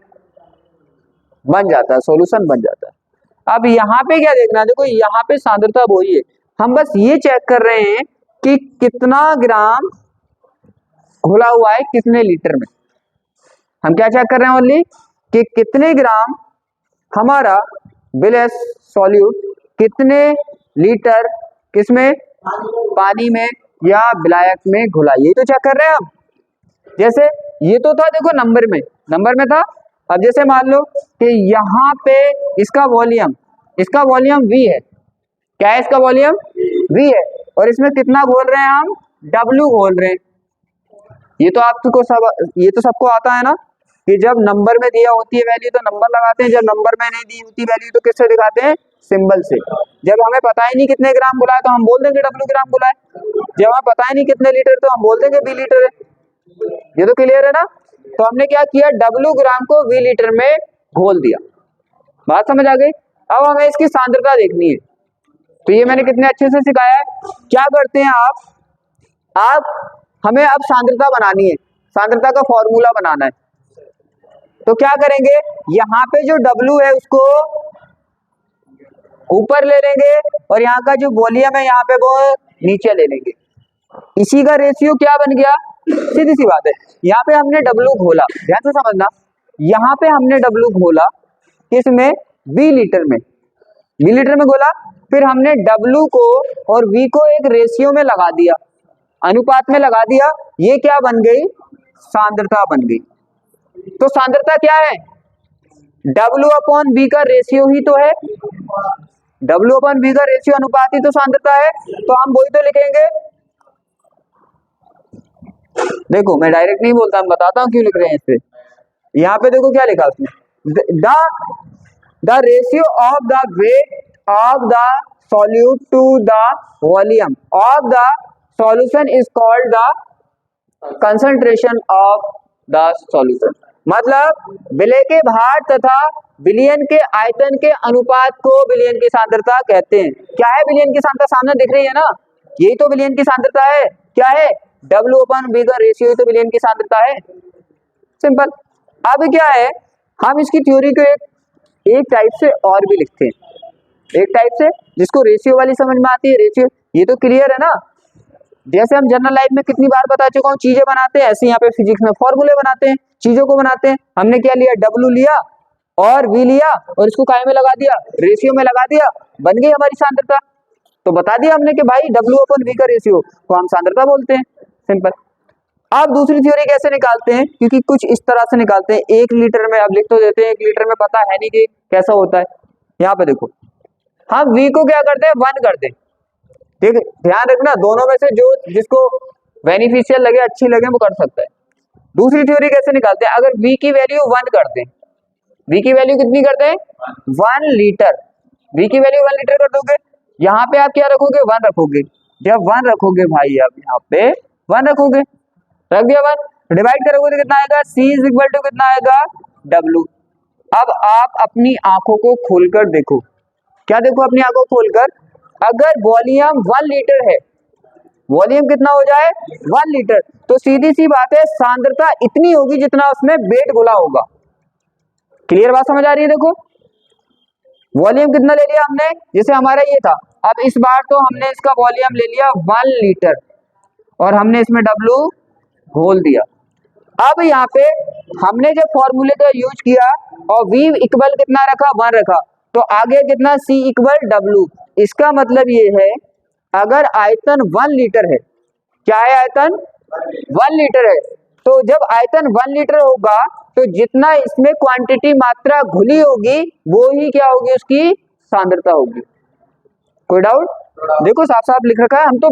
बन जाता है, सॉल्यूशन बन जाता है। अब यहाँ पे क्या देखना है, देखो यहाँ पे सांद्रता वही है, हम बस ये चेक कर रहे हैं कि कितना ग्राम घोला हुआ है कितने लीटर में। हम क्या चेक कर रहे हैं ओनली कि कितने ग्राम हमारा विलयस सॉल्यूट कितने लीटर किसमें, पानी में या विलायक में घुला, ये तो चेक कर रहे हैं हम। जैसे ये तो था देखो नंबर में था। अब जैसे मान लो कि यहाँ पे इसका वॉल्यूम V है। क्या है इसका वॉल्यूम, V है, और इसमें कितना घोल रहे हैं हम, W घोल रहे हैं। ये तो सबको आता है ना कि जब नंबर में दिया होती है वैल्यू तो नंबर लगाते हैं, जब नंबर में नहीं दी होती वैल्यू तो किससे दिखाते हैं, सिंबल से। जब हमें पता ही नहीं कितने ग्राम बुलाए तो हम बोल देंगे W ग्राम बुलाए। जब हमें पता ही नहीं कितने लीटर तो हम बोल देंगे V लीटर है। ये तो क्लियर है ना। तो हमने क्या किया, W ग्राम को V लीटर में घोल दिया। बात समझ आ गई। अब हमें इसकी सांद्रता देखनी है। तो ये मैंने कितने अच्छे से सिखाया है। क्या करते हैं आप हमें अब सांद्रता बनानी है, सांद्रता का फॉर्मूला बनाना है। तो क्या करेंगे, यहाँ पे जो W है उसको ऊपर ले लेंगे, और यहाँ का जो वॉल्यूम है यहाँ पे वो नीचे ले लेंगे। इसी का रेशियो क्या बन गया, सीधी सी बात है। यहाँ पे हमने W घोला, ध्यान से समझना, यहाँ पे हमने W घोला किसमें, V लीटर में, V लीटर में घोला। फिर हमने W को और V को एक रेशियो में लगा दिया, अनुपात में लगा दिया। ये क्या बन गई, सांद्रता बन गई। तो सांद्रता क्या है, W/V का रेशियो ही तो है, W/V का रेशियो अनुपात ही तो सांद्रता है। तो हम वही तो लिखेंगे। देखो मैं डायरेक्ट नहीं बोलता, हम बताता हूं क्यों लिख रहे हैं इससे। यहाँ पे देखो क्या लिखा उसने, the ratio of the weight of the solute to the volume of the solution is called the concentration of the solution. मतलब विलय के भार तथा विलयन के आयतन के अनुपात को विलयन की सांद्रता कहते हैं। क्या है विलयन की सांद्रता, सामने दिख रही है ना, यही तो विलयन की सांद्रता है। क्या है, W/V का रेशियो ही तो विलयन की सांद्रता है, सिंपल। अब क्या है, हम इसकी थ्योरी को एक टाइप से और भी लिखते हैं, एक टाइप से जिसको रेशियो वाली समझ में आती है, रेशियो। ये तो क्लियर है ना। जैसे हम जनरल लाइफ में कितनी बार बता चुका हूँ, चीजें बनाते हैं, ऐसे यहाँ पे फिजिक्स में फॉर्मूले बनाते हैं, चीजों को बनाते हैं। हमने क्या लिया, W लिया और V लिया, और इसको काय में लगा दिया, रेशियो में लगा दिया, बन गई हमारी सांद्रता। तो बता दिया हमने कि भाई W/V का रेशियो को हम सांद्रता बोलते हैं, सिंपल। आप दूसरी थ्योरी कैसे निकालते हैं, क्योंकि कुछ इस तरह से निकालते हैं, 1 लीटर में, अब लिख तो देते हैं 1 लीटर में, पता है नहीं कि कैसा होता है। यहाँ पे देखो, हम V को क्या करते हैं, 1 करते हैं, ठीक है। ध्यान रखना, दोनों में से जो जिसको बेनिफिशियल लगे, अच्छी लगे, वो कर सकता है। दूसरी थ्योरी कैसे निकालते हैं, अगर V की वैल्यू 1 करते हैं, V की वैल्यू कितनी करते हैं, 1 लीटर, V की वैल्यू 1 लीटर कर दोगे। यहाँ पे आप क्या रखोगे, 1 रखोगे। जब 1 रखोगे भाई, अब यहाँ पे 1 रखोगे, रख दिया 1, डिवाइड करोगे तो कितना आएगा, C इज इक्वल टू कितना आएगा, W। अब आप अपनी आंखों को खोलकर देखो, क्या देखो अपनी आंखों खोलकर, अगर वॉल्यूम 1 लीटर है, वॉल्यूम कितना हो जाए, 1 लीटर, तो सीधी सी बात है सांद्रता इतनी होगी जितना उसमें वेट घुला होगा। क्लियर बात समझ आ रही है। देखो वॉल्यूम कितना ले लिया हमने, जैसे हमारा ये था, अब इस बार तो हमने इसका वॉल्यूम ले लिया 1 लीटर, और हमने इसमें W घोल दिया। अब यहाँ पे हमने जब फॉर्मूले का यूज किया और V इक्वल कितना रखा, 1 रखा, तो आगे कितना, C इक्वल W। इसका मतलब ये है, अगर आयतन 1 लीटर है, क्या है आयतन 1 लीटर है। तो जब आयतन 1 लीटर होगा तो जितना इसमें क्वांटिटी मात्रा घुली होगी वो ही क्या होगी, उसकी सांद्रता होगी। कोई डाउट? देखो साफ साफ लिख रखा है, हम तो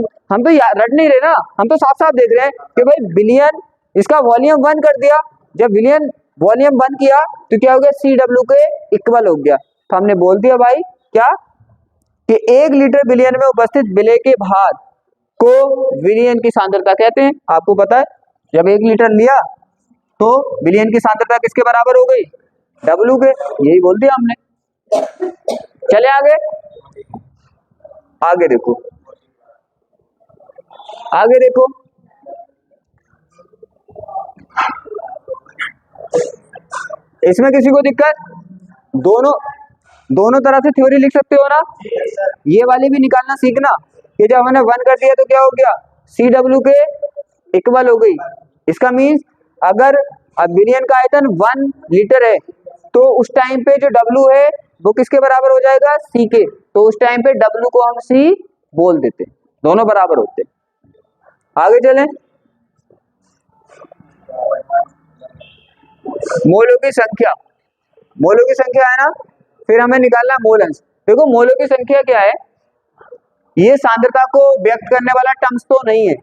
रट नहीं रहे ना, हम तो साफ साफ देख रहे हैं कि भाई बिलियन, इसका वॉल्यूम 1 कर दिया, जब बिलियन वॉल्यूम 1 किया तो क्या हो गया, CW के इक्वल हो गया। तो हमने बोल दिया भाई क्या कि 1 लीटर बिलियन में उपस्थित विलेय के भार को विलियन की सांद्रता कहते हैं। आपको पता है जब 1 लीटर लिया तो विलियन की सांद्रता किसके बराबर हो गई, W के, यही बोल दिया हमने। चले आगे, आगे देखो, आगे देखो, इसमें किसी को दिक्कत? दोनों तरह से थ्योरी लिख सकते हो ना। ये वाली भी निकालना सीखना कि जब हमने 1 कर दिया तो क्या हो गया, CW के इक्वल हो गई। इसका मीन्स अगर बिलियन का आयतन 1 लीटर है तो उस टाइम पे जो W है वो किसके बराबर हो जाएगा, C के। तो उस टाइम पे W को हम C बोल देते, दोनों बराबर होते। आगे चलें, मोलों की संख्या, मोलों की संख्या है ना, फिर हमें निकालना मोल अंश। देखो मोलों की संख्या क्या है, ये सांद्रता को व्यक्त करने वाला टर्म्स तो नहीं है,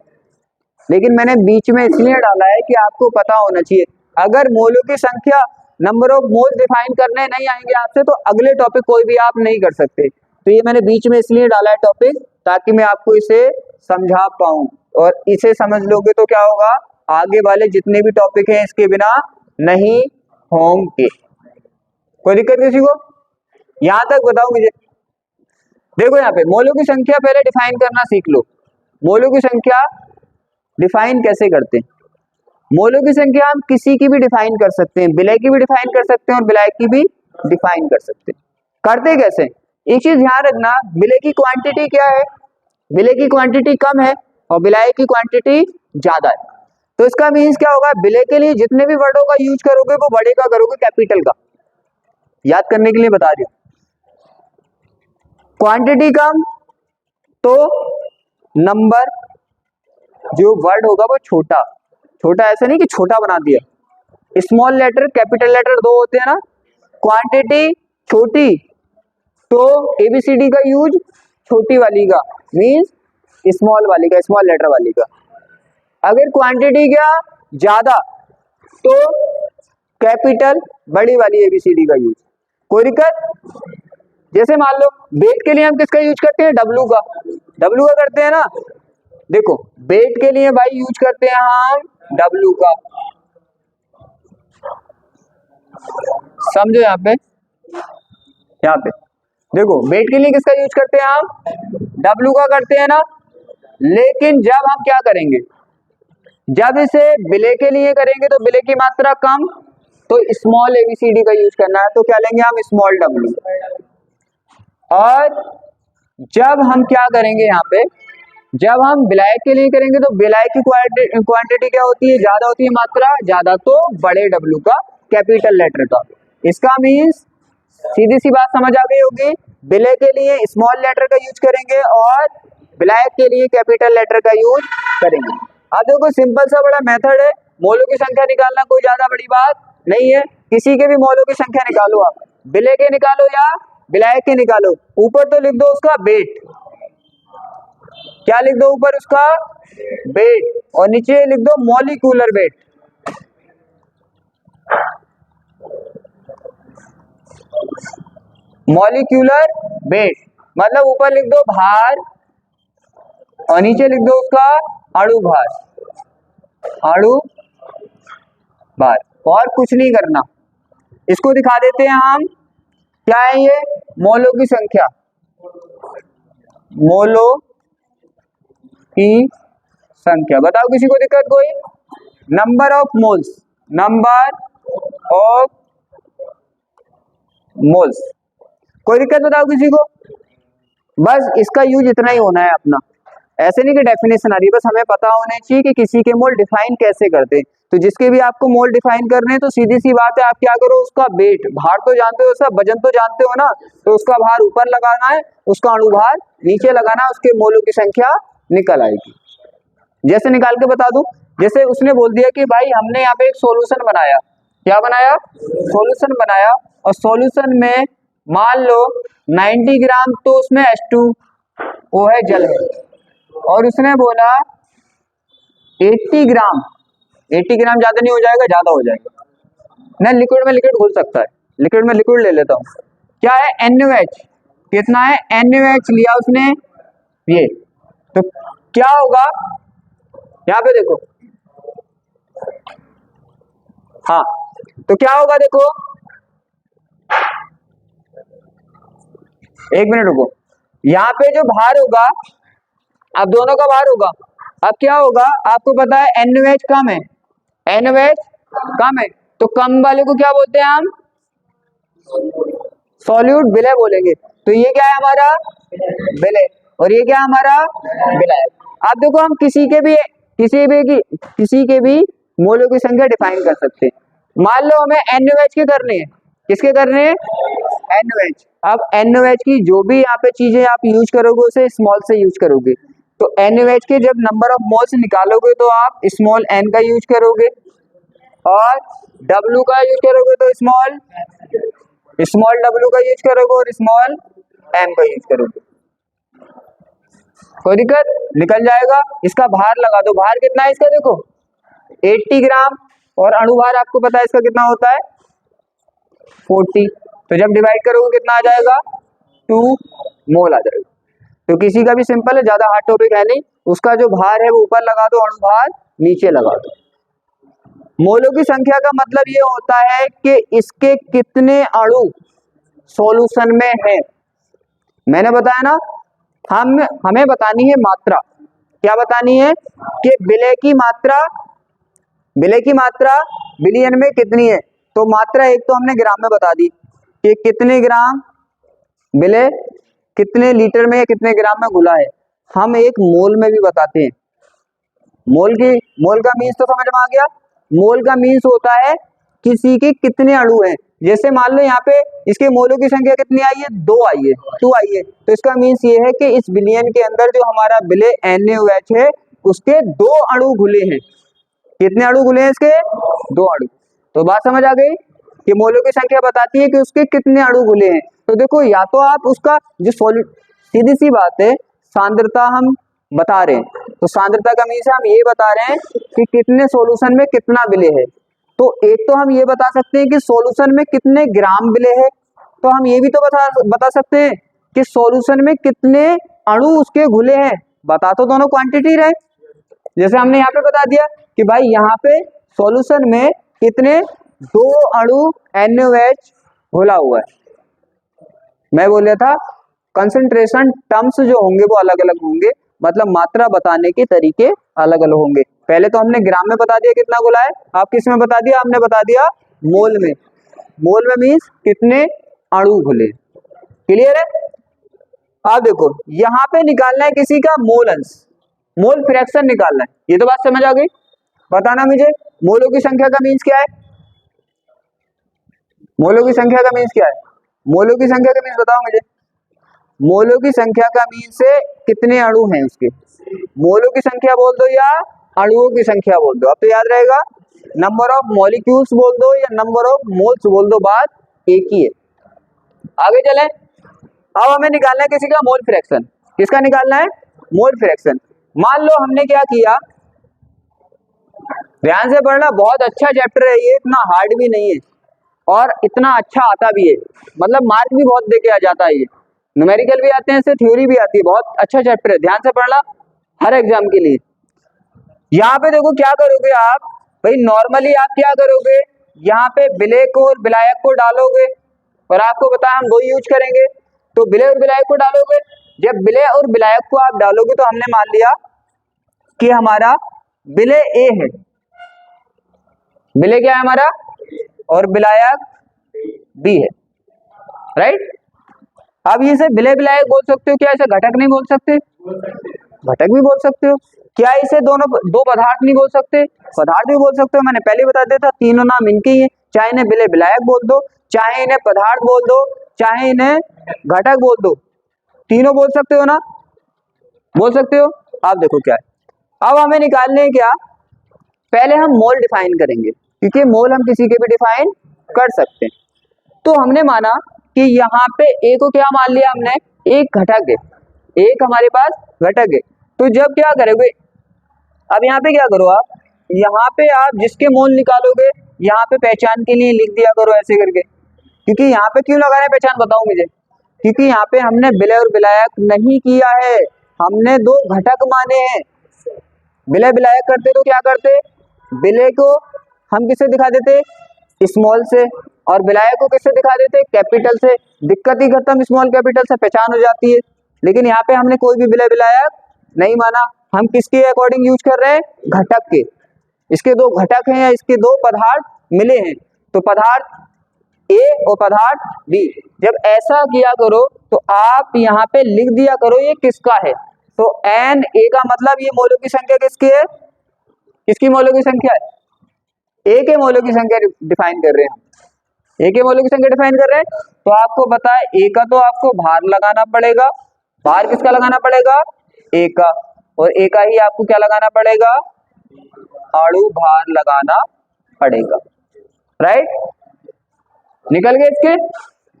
लेकिन मैंने बीच में इसलिए डाला है कि आपको पता होना चाहिए। अगर मोलों की संख्या, नंबर ऑफ मोल्स डिफाइन करने नहीं आएंगे आपसे तो अगले टॉपिक कोई भी आप नहीं कर सकते। तो ये मैंने बीच में इसलिए डाला है टॉपिक ताकि मैं आपको इसे समझा पाऊं, और इसे समझ लोगे तो क्या होगा, आगे वाले जितने भी टॉपिक हैं इसके बिना नहीं होंगे। कोई दिक्कत किसी को? यहां तक बताओ मुझे। देखो यहाँ पे मोलों की संख्या पहले डिफाइन करना सीख लो। मोलों की संख्या डिफाइन कैसे करते हैं? मोलों की संख्या हम किसी की भी डिफाइन कर सकते हैं, विलेय की भी डिफाइन कर सकते हैं और विलायक की भी डिफाइन कर सकते हैं। करते कैसे? एक चीज ध्यान रखना, विलेय की क्वांटिटी क्या है, विलेय की क्वांटिटी कम है और विलायक की क्वांटिटी ज्यादा है। तो इसका मीन्स क्या होगा, विलेय के लिए जितने भी वर्डों का यूज करोगे वो बड़े का करोगे, कैपिटल का। याद करने के लिए बता दिया, क्वांटिटी कम तो नंबर जो वर्ड होगा वो छोटा। छोटा ऐसा नहीं कि छोटा बना दिया, स्मॉल लेटर कैपिटल लेटर दो होते हैं ना। क्वांटिटी छोटी तो ABCD का यूज छोटी वाली का, मीन्स स्मॉल वाली का, स्मॉल लेटर वाली का। अगर क्वांटिटी क्या ज्यादा तो कैपिटल बड़ी वाली ABCD का यूज। कोई दिक्कत? जैसे मान लो वेट के लिए हम किसका यूज करते हैं, W का, W का करते हैं ना। देखो वेट के लिए भाई यूज करते हैं हम W का, समझो यहाँ पे देखो वेट के लिए किसका यूज करते हैं हम, W का करते हैं ना। लेकिन जब हम क्या करेंगे, जब इसे विलेय के लिए करेंगे तो विलेय की मात्रा कम तो स्मॉल ABCD का यूज करना है, तो क्या लेंगे हम, स्मॉल W। और जब हम क्या करेंगे यहाँ पे, जब हम विलायक के लिए करेंगे तो विलायक की क्वांटिटी क्या होती है, ज्यादा होती है, मात्रा ज्यादा, तो बड़े W का, कैपिटल लेटर का। इसका मीन्स सीधी सी बात समझ आ गई होगी, विलेय के लिए स्मॉल लेटर का यूज करेंगे और विलायक के लिए कैपिटल लेटर का यूज करेंगे। अब देखो सिंपल सा बड़ा मेथड है, मोलों की संख्या निकालना कोई ज्यादा बड़ी बात नहीं है। किसी के भी मोलों की संख्या निकालो आप, विलेय के निकालो या विलायक के निकालो। ऊपर तो लिख दो उसका वेट, क्या लिख दो ऊपर उसका, वेट, और नीचे लिख दो मॉलिक्यूलर वेट। मॉलिक्यूलर वेट मतलब ऊपर लिख दो भार और नीचे लिख दो उसका अणु भार, अणु भार, और कुछ नहीं करना। इसको दिखा देते हैं हम, क्या है ये, मोलों की संख्या, मोलों की संख्या। बताओ किसी को दिक्कत कोई? Number of moles, number of moles, कोई दिक्कत बताओ किसी को? बस इसका यूज इतना ही होना है अपना, ऐसे नहीं कि डेफिनेशन आ रही है, बस हमें पता होना चाहिए कि किसी के मोल डिफाइन कैसे करते हैं। तो जिसके भी आपको मोल डिफाइन करने हैं तो सीधी सी बात है, आप क्या करो, उसका वेट, भार तो जानते हो, उसका वजन तो जानते हो ना, तो उसका भार ऊपर लगाना है, उसका अणुभार नीचे लगाना है, उसके मोलों की संख्या निकल आएगी। जैसे निकाल के बता दूं, जैसे उसने बोल दिया कि भाई हमने यहाँ पे एक सॉल्यूशन बनाया, क्या बनाया, सॉल्यूशन बनाया, और सॉल्यूशन में मान लो 90 ग्राम तो उसमें H2O है, जल है, और उसने बोला 80 ग्राम, 80 ग्राम ज्यादा नहीं हो जाएगा, ज्यादा हो जाएगा ना, लिक्विड में लिक्विड घुल सकता है, लिक्विड में लिक्विड ले लेता हूँ, क्या है NaOH, कितना है NaOH लिया उसने ये, तो क्या होगा यहाँ पे देखो, हाँ तो क्या होगा देखो, एक मिनट रुको, यहाँ पे जो भार होगा, अब दोनों का भार होगा, अब क्या होगा आपको पता है NaOH कम है, NaOH कम है, तो कम वाले को क्या बोलते हैं हम, सॉल्यूट विलय बोलेंगे, तो ये क्या है हमारा विलय, और ये क्या है हमारा विलायक। अब देखो हम किसी के भी मोलों की संख्या डिफाइन कर सकते हैं, मान लो हमें NaOH के करने हैं, किसके करने हैं, NaOH, अब NaOH की जो भी यहाँ पे चीजें आप यूज करोगे उसे स्मॉल से यूज करोगे, तो NaOH के जब नंबर ऑफ मोल्स निकालोगे तो आप स्मॉल n का यूज करोगे, और W का यूज करोगे तो स्मॉल W का यूज करोगे, और स्मॉल m का यूज करोगे, कोई दिक्कत, निकल जाएगा। इसका भार लगा दो, भार कितना है इसका देखो 80 ग्राम, और अणु भार आपको पता है इसका कितना होता है 40, तो जब डिवाइड करोगे कितना आ जाएगा 2 मोल आ जाएगा। तो किसी का भी सिंपल है, ज्यादा हार्ड टॉपिक है नहीं, उसका जो भार है वो ऊपर लगा दो, अणु भार नीचे लगा दो। मोलों की संख्या का मतलब ये होता है कि इसके कितने अणु सॉल्यूशन में है, मैंने बताया ना, हमें बतानी है मात्रा, क्या बतानी है कि विलय की मात्रा बिलियन में कितनी है, तो मात्रा एक तो हमने ग्राम में बता दी कि कितने ग्राम विलय कितने लीटर में या कितने ग्राम में घुला है, हम एक मोल में भी बताते हैं, मोल का मीन्स तो समझ में आ गया, मोल का मीन्स होता है किसी के कितने अणु हैं, जैसे मान लो यहाँ पे इसके मोलों की संख्या कितनी आई है 2 आई है, 2 आई है, तो इसका मीन्स ये है कि इस बिलियन के अंदर जो हमारा विलय NaOH है उसके 2 अणु घुले हैं, कितने अणु घुले हैं इसके 2 अणु, तो बात समझ आ गई कि मोलों की संख्या बताती है कि उसके कितने अणु घुले हैं। तो देखो या तो आप उसका जो सीधी सी बात है, सांद्रता हम बता रहे हैं, तो सांद्रता का मीन्स हम ये बता रहे हैं कि कितने सॉल्यूशन में कितना विलय है, तो एक तो हम ये बता सकते हैं कि सॉल्यूशन में कितने ग्राम विलय है, तो हम ये भी तो बता सकते हैं कि सॉल्यूशन में कितने अणु उसके घुले हैं, बता तो दोनों क्वांटिटी रहे, जैसे हमने यहाँ पे बता दिया कि भाई यहाँ पे सॉल्यूशन में कितने 2 अणु NaOH घुला हुआ है, मैं बोल रहा था कंसंट्रेशन टर्म्स जो होंगे वो अलग अलग होंगे, मतलब मात्रा बताने के तरीके अलग अलग होंगे। पहले तो हमने ग्राम में बता दिया कितना घुला है, आप किस में बता दिया, हमने बता दिया मोल में, मोल में मीन्स कितने अणु घुले, क्लियर है। आप देखो यहाँ पे निकालना है किसी का मोल अंश, मोल फ्रैक्शन निकालना है, ये तो बात समझ आ गई, बताना मुझे मोलों की संख्या का मीन्स क्या है, मोलों की संख्या का मीन्स क्या है, मोलों की संख्या का मीन्स बताओ मुझे, मोलों की संख्या का मीन्स से कितने अणु हैं उसके, मोलों की संख्या बोल दो या अणुओं की संख्या बोल दो, अब तो याद रहेगा, नंबर ऑफ मॉलिक्यूल्स बोल दो या नंबर ऑफ मोल्स बोल दो, बात एक ही है। आगे चलें, अब हमें निकालना है किसी का मोल फ्रैक्शन, किसका निकालना है मोल फ्रैक्शन। मान लो हमने क्या किया, ध्यान से पढ़ना, बहुत अच्छा चैप्टर है ये, इतना हार्ड भी नहीं है और इतना अच्छा आता भी है, मतलब मार्क भी बहुत देके आ जाता है, ये न्यूमेरिकल भी आते हैं इससे, थ्योरी भी आती है, बहुत अच्छा चैप्टर है, ध्यान से पढ़ना हर एग्जाम के लिए। यहाँ पे देखो क्या करोगे आप भाई, नॉर्मली आप क्या करोगे, यहाँ पे विलय को और विलायक को डालोगे, और आपको पता है हम 2 यूज करेंगे, तो विलय और विलायक को डालोगे, जब विलय और विलायक को आप डालोगे तो हमने मान लिया कि हमारा विलय A है, विलय क्या है हमारा, और विलायक B है, राइट। अब इसे विलय विलायक बोल सकते हो, क्या इसे घटक नहीं बोल सकते, घटक भी बोल सकते हो, क्या इसे दोनों 2 पदार्थ नहीं बोल सकते, पदार्थ भी बोल सकते हो, मैंने पहले बता दिया था, तीनों नाम इनके ही है, चाहे इन्हें विलय विलायक बोल दो, चाहे इन्हें पदार्थ बोल दो, चाहे इन्हें घटक बोल दो, तीनों बोल सकते हो ना, बोल सकते हो। आप देखो क्या है, अब हमें निकालने क्या, पहले हम मोल डिफाइन करेंगे, क्योंकि मोल हम किसी के भी डिफाइन कर सकते हैं। तो हमने माना कि यहाँ पे ए को क्या मान लिया हमने, एक घटक है, एक हमारे पास घटक है। तो जब क्या करोगे, अब यहाँ पे क्या करो आप, यहाँ पे आप जिसके मोल निकालोगे यहाँ पे पहचान के लिए लिख दिया करो ऐसे करके। क्योंकि यहाँ पे क्यों लगा रहे हैं पहचान, बताओ मुझे। क्योंकि यहाँ पे हमने विलय और विलायक नहीं किया है, हमने दो घटक माने हैं। विलय विलायक करते तो क्या करते, विलय को हम किससे दिखा देते, स्मॉल से, और विलायक को किससे दिखा देते, कैपिटल से। दिक्कत ही खत्म, स्मॉल कैपिटल से पहचान हो जाती है। लेकिन यहाँ पे हमने कोई भी विलय विलायक नहीं माना, हम किसके अकॉर्डिंग यूज कर रहे हैं, घटक के। इसके दो घटक हैं या इसके दो पदार्थ मिले हैं, तो पदार्थ ए और पदार्थ बी। जब ऐसा किया करो तो आप यहाँ पे लिख दिया करो ये किसका है। तो एन ए का मतलब ये मोलों की संख्या किसकी है, किसकी मोलों की संख्या है, ए के मोलों की संख्या डिफाइन कर रहे हैं हम, ए के मोलों की संख्या डिफाइन कर रहे हैं। तो आपको पता है ए का तो आपको भार लगाना पड़ेगा, भार किसका लगाना पड़ेगा, ए का, और ए का ही आपको क्या लगाना पड़ेगा, अणु भार लगाना पड़ेगा। राइट, निकल गए इसके,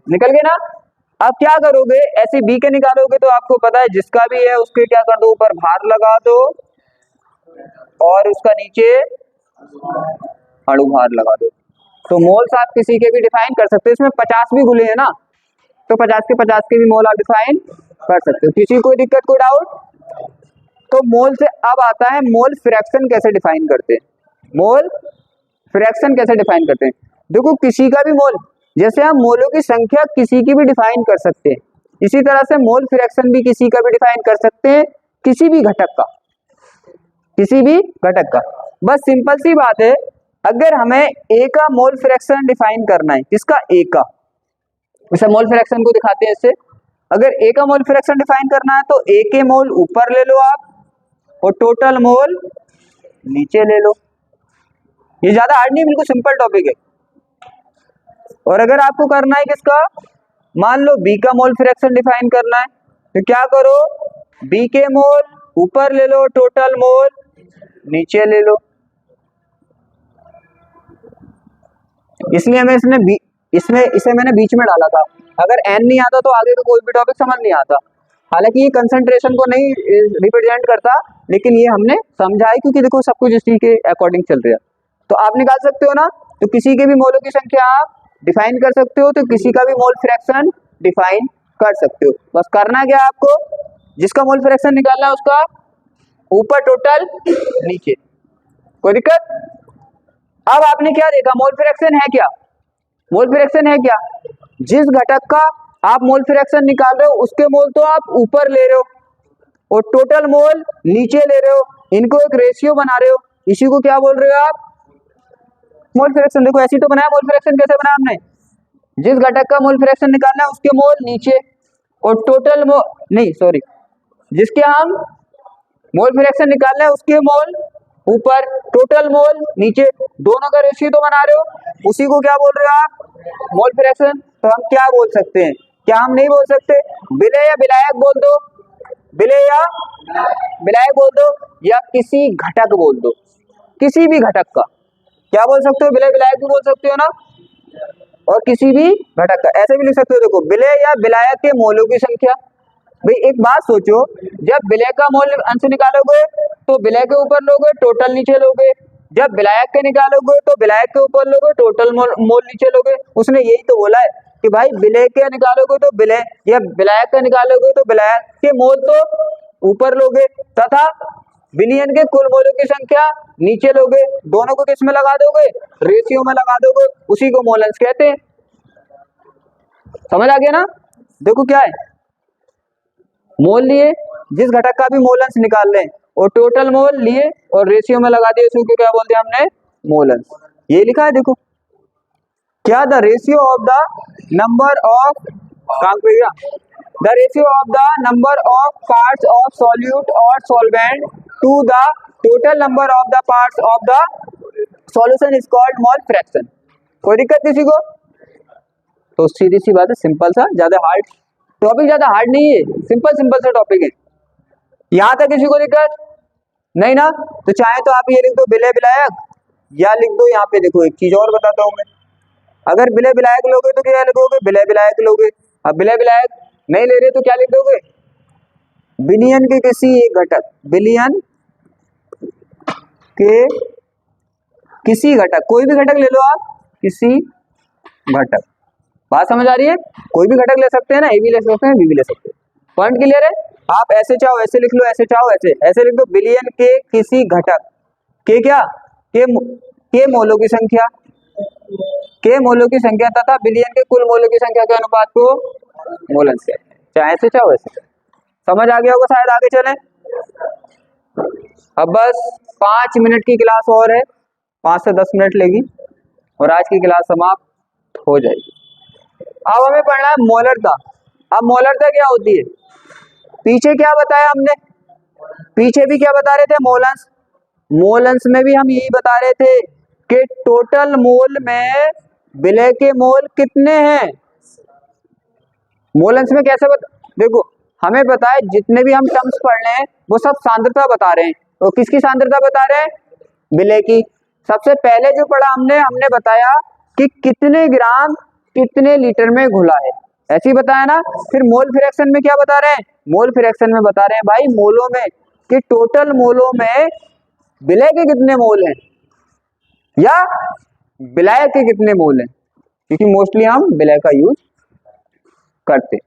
निकल गए ना। अब क्या करोगे, ऐसे बी के निकालोगे तो आपको पता है जिसका भी है उसके क्या कर दो, ऊपर भार लगा दो और उसका नीचे अणु भार लगा दो। तो मोल्स आप किसी के भी डिफाइन कर सकते हो। इसमें 50 भी गुले हैं ना, तो 50 के भी मोल आप डिफाइन कर सकते हो। किसी कोई दिक्कत, कोई डाउट। तो मोल से अब आता है मोल फ्रैक्शन कैसे डिफाइन करते हैं, मोल फ्रैक्शन कैसे डिफाइन करते हैं। देखो किसी का भी मोल, जैसे हम मोलों की संख्या किसी की भी डिफाइन कर सकते हैं, इसी तरह से मोल फ्रैक्शन भी किसी का भी डिफाइन कर सकते हैं, किसी भी घटक का, किसी भी घटक का। बस सिंपल सी बात है, अगर हमें ए का मोल फ्रैक्शन डिफाइन करना है, किसका, ए का, इसे मोल फ्रैक्शन को दिखाते हैं इससे। अगर ए का मोल फ्रैक्शन डिफाइन करना है तो ए के मोल ऊपर ले लो आप और टोटल मोल नीचे ले लो। ये ज्यादा हार्ड नहीं, बिल्कुल सिंपल टॉपिक है। और अगर आपको करना है किसका, मान लो बी का मोल फ्रैक्शन डिफाइन करना है, तो क्या करो, बी के मोल ऊपर ले लो, टोटल मोल नीचे ले लो। इसलिए हमें इसे मैंने बीच में डाला था। अगर एन नहीं आता तो आगे का कोई भी टॉपिक समझ नहीं आता। हालांकि ये कंसंट्रेशन को नहीं रिप्रेजेंट करता, लेकिन ये हमने समझा है क्योंकि देखो सब कुछ इसी के अकॉर्डिंग चल रहा है। तो आप निकाल सकते हो ना, तो किसी के भी मोलों की संख्या आप डिफाइन कर सकते हो, तो किसी का भी मोल फ्रैक्शन डिफाइन कर सकते हो। बस करना क्या है आपको, जिसका मोल फ्रैक्शन निकालना है उसका ऊपर टोटल नीचे, कोई दिक्कत। अब आपने क्या देखा, मोल फ्रैक्शन है क्या, मोल फ्रैक्शन है क्या, जिस घटक का आप मोल फ्रैक्शन निकाल रहे हो उसके मोल तो आप ऊपर ले रहे हो और टोटल मोल नीचे ले रहे हो, इनको एक रेशियो बना रहे हो, इसी को क्या बोल रहे हो आप, मोल फ्रैक्शन। देखो ऐसी तो बनाया, मोल फ्रैक्शन कैसे बनाया हमने, जिस घटक का मोल फ्रैक्शन निकालना है उसके मोल नीचे और टोटल मोल नहीं सॉरी जिसके हम मोल फ्रैक्शन निकालना है उसके मोल ऊपर, टोटल मोल नीचे, दोनों का रेशियो तो बना रहे हो, उसी को क्या बोल रहे हो आप, मोल फ्रैक्शन। तो हम क्या बोल सकते हैं, क्या हम नहीं बोल सकते, विलय या विलायक बोल दो, विलय या विलायक बोल दो, या किसी घटक बोल दो, किसी भी घटक का क्या बोल सकते हो, विलय विलायक भी बोल सकते हो ना, और किसी भी घटक का ऐसे भी लिख सकते हो। देखो विलय या विलायक के मोलों की संख्या, भाई एक बात सोचो, जब विलय का मोल अंश निकालोगे तो विलय के ऊपर लोगे, टोटल नीचे लोगे, जब विलायक के निकालोगे तो विलायक के ऊपर लोगे, टोटल मोल नीचे लोगे। उसने यही तो बोला है कि भाई विलय के निकालोगे तो विलय, या विलायक का निकालोगे तो विलायक के मोल तो ऊपर लोगे, तथा विलयन के कुल मोलों की संख्या नीचे लोगे, दोनों को किस में लगा दोगे, रेशियो में लगा दोगे, उसी को मोल अंश कहते हैं। समझ आ गया ना। देखो क्या है, मोल लिए, जिस घटक का भी मोल अंश निकाल लें और टोटल मोल लिए और रेशियो में लगा दिए, उसको क्या बोलते हैं हमने, मोल अंश। ये लिखा है देखो क्या, the ratio of the number of the ratio of the number of parts of solute और solvent to the total number of the parts of the solution is called mole fraction. कोई दिक्कत किसी को, तो सीधी सी बात है, सिंपल सा, ज्यादा हार्ड टॉपिक, ज्यादा हार्ड नहीं है, सिंपल सा टॉपिक है। यहां तक किसी को दिक्कत, नहीं ना, तो चाहे तो आप ये लिख दो विलय विलायक, या लिख दो यहाँ पे देखो एक चीज और बताता हूँ मैं, अगर विलय विलायक लोगे तो क्या लिखोगे, विलय विलायक लोगे। अब विलय विलायक नहीं ले रहे तो क्या लिख दोगे, विलयन के किसी एक घटक, विलयन के किसी घटक, कोई भी घटक ले लो आप, किसी घटक। बात समझ आ रही है, कोई भी घटक ले सकते हैं ना, ए भी ले सकते हैं, बी भी ले सकते हैं। पॉइंट क्लियर है। आप ऐसे चाहो ऐसे लिख लो, ऐसे चाहो ऐसे, ऐसे लिख दो विलयन के किसी घटक के क्या, के मोलों की संख्या, के मोलों की संख्या तथा विलयन के कुल मोलों की संख्या के अनुपात को मोलन से, चाहे ऐसे चाहो ऐसे। समझ आ गया होगा शायद, आगे चलें। अब बस 5 मिनट की क्लास और है, 5 से 10 मिनट लेगी और आज की क्लास समाप्त हो जाएगी। अब हमें पढ़ना है मोलरता। अब मोलरता क्या होती है, पीछे क्या बताया हमने, पीछे भी क्या बता रहे थे, मोलंस। मोलंस में भी हम यही बता रहे थे कि टोटल मोल में विलय के मोल कितने हैं। मोलंस में कैसे देखो हमें पता है, जितने भी हम टर्म्स पढ़ रहे हैं वो सब सांद्रता बता रहे हैं, तो किसकी सांद्रता बता रहे हैं, विलय की। सबसे पहले जो पढ़ा हमने, हमने बताया कि कितने ग्राम कितने लीटर में घुला है, ऐसे ही बताया ना। फिर मोल फ्रैक्शन में क्या बता रहे हैं, मोल फ्रैक्शन में बता रहे हैं भाई मोलों में, कि टोटल मोलों में विलय के कितने मोल हैं या विलायक के कितने मोल हैं, क्योंकि मोस्टली हम विलय का यूज करते।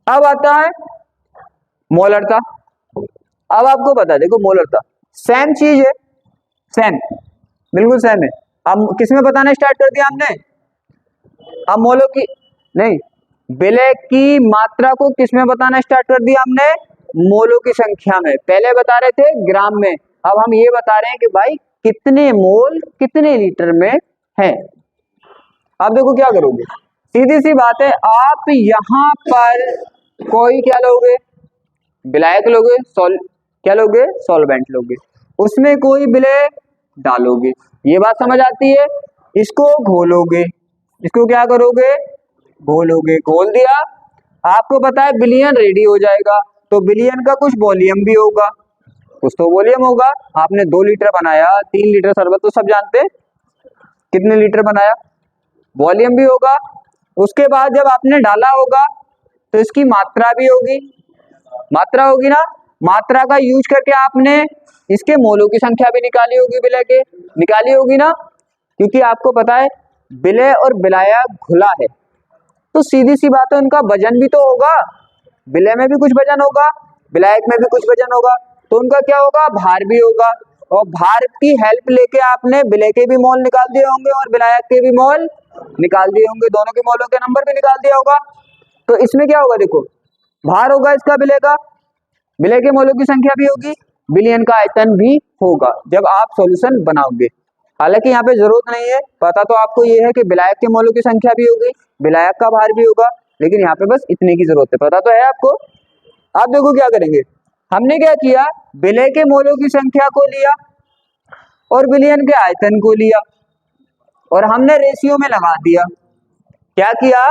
अब आता है मोलरता। अब आपको पता है, देखो मोलरता सेम चीज है, सेम बिल्कुल सेम है। अब किसमें बताना स्टार्ट कर दिया हमने, अब मोलों की नहीं, विलय की मात्रा को किसमें बताना स्टार्ट कर दिया हमने, मोलों की संख्या में। पहले बता रहे थे ग्राम में, अब हम ये बता रहे हैं कि भाई कितने मोल कितने लीटर में है। अब देखो क्या करोगे, सीधी सी बात है, आप यहां पर कोई क्या लोगे, विलायक लोगे, क्या लोगे, सॉल्वेंट लोगे, उसमें कोई विलय डालोगे, ये बात समझ आती है। इसको घोलोगे, इसको क्या करोगे, घोलोगे, घोल दिया, आपको पता है विलयन रेडी हो जाएगा, तो विलयन का कुछ वॉल्यूम भी होगा, कुछ तो वॉल्यूम होगा। आपने 2 लीटर बनाया, 3 लीटर शरबत तो सब जानते हैं, कितने लीटर बनाया, वॉल्यूम भी होगा। उसके बाद जब आपने डाला होगा तो इसकी मात्रा भी होगी, मात्रा होगी ना, मात्रा का यूज करके आपने इसके मोलों की संख्या भी निकाली होगी, विलय के निकाली होगी ना, क्योंकि आपको पता है विलय और विलायक घुला है, तो सीधी सी बात है उनका वजन भी तो होगा, विलय में भी कुछ वजन होगा, विलायक में भी कुछ वजन होगा, तो उनका क्या होगा, भार भी होगा, और भार की हेल्प लेके आपने विलय के भी मोल निकाल दिए होंगे और विलायक के भी मोल निकाल दिए होंगे, दोनों के मोलों के नंबर भी निकाल दिया होगा। तो इसमें क्या होगा, देखो भार होगा इसका विलय का, विलय के मोलों की संख्या भी होगी, विलयन का आयतन भी होगा जब आप सॉल्यूशन बनाओगे। हालांकि यहाँ पे जरूरत नहीं है, पता तो आपको ये है कि विलायक के मोलों की संख्या भी होगी, विलायक का भार भी होगा, लेकिन यहाँ पे बस इतने की जरूरत है, पता तो है आपको। आप देखो क्या करेंगे, हमने क्या किया, विलय के मोलों की संख्या को लिया और विलयन के आयतन को लिया और हमने रेशियो में लगा दिया। क्या किया,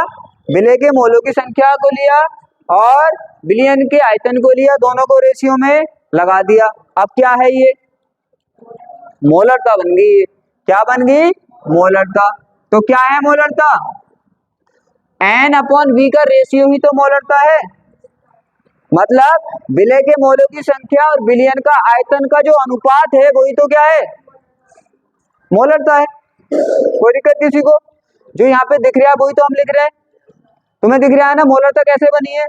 विलय के मोलों की संख्या को लिया और विलयन के आयतन को लिया, दोनों को रेशियो में लगा दिया। अब क्या है, ये मोलरता बन गई, क्या बन गई, मोलरता। तो क्या है मोलरता, N/V का रेशियो ही तो मोलरता है, मतलब विलय के मोलों की संख्या और विलयन का आयतन का जो अनुपात है वही तो क्या है, मोलरता है। कोई दिक्कत किसी को, जो यहाँ पे दिख रहा है वही तो हम लिख रहे हैं, तुम्हें दिख रहा है ना मोलरता कैसे बनी है,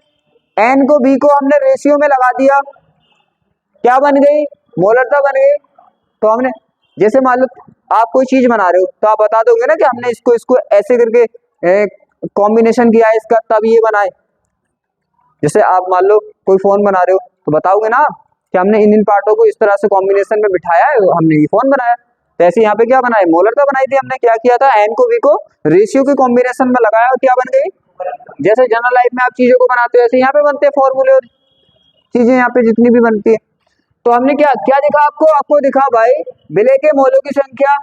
N को V को हमने रेशियो में लगा दिया, क्या बन गई, मोलरता बन गई। तो हमने जैसे मान लो आप कोई चीज बना रहे हो तो आप बता दोगे ना कि हमने इसको इसको ऐसे करके कॉम्बिनेशन किया है इसका, तब ये बनाए। जैसे आप मान लो कोई फोन बना रहे हो तो बताओगे ना कि हमने इन पार्टों को इस तरह से कॉम्बिनेशन में बिठाया है, हमने ये फोन बनाया। तो ऐसे यहाँ पे क्या बनाया, मोलरता बनाई थी हमने। क्या किया था, N को V को रेशियो के कॉम्बिनेशन में लगाया और क्या बन गई, जैसे जनरल लाइफ में आप चीजों को बनाते हो ऐसे यहाँ पे बनते हैं फॉर्मूले और चीजें यहाँ पे जितनी भी बनती है। तो हमने क्या क्या दिखा आपको, आपको दिखा भाई विलय के मोलों की संख्या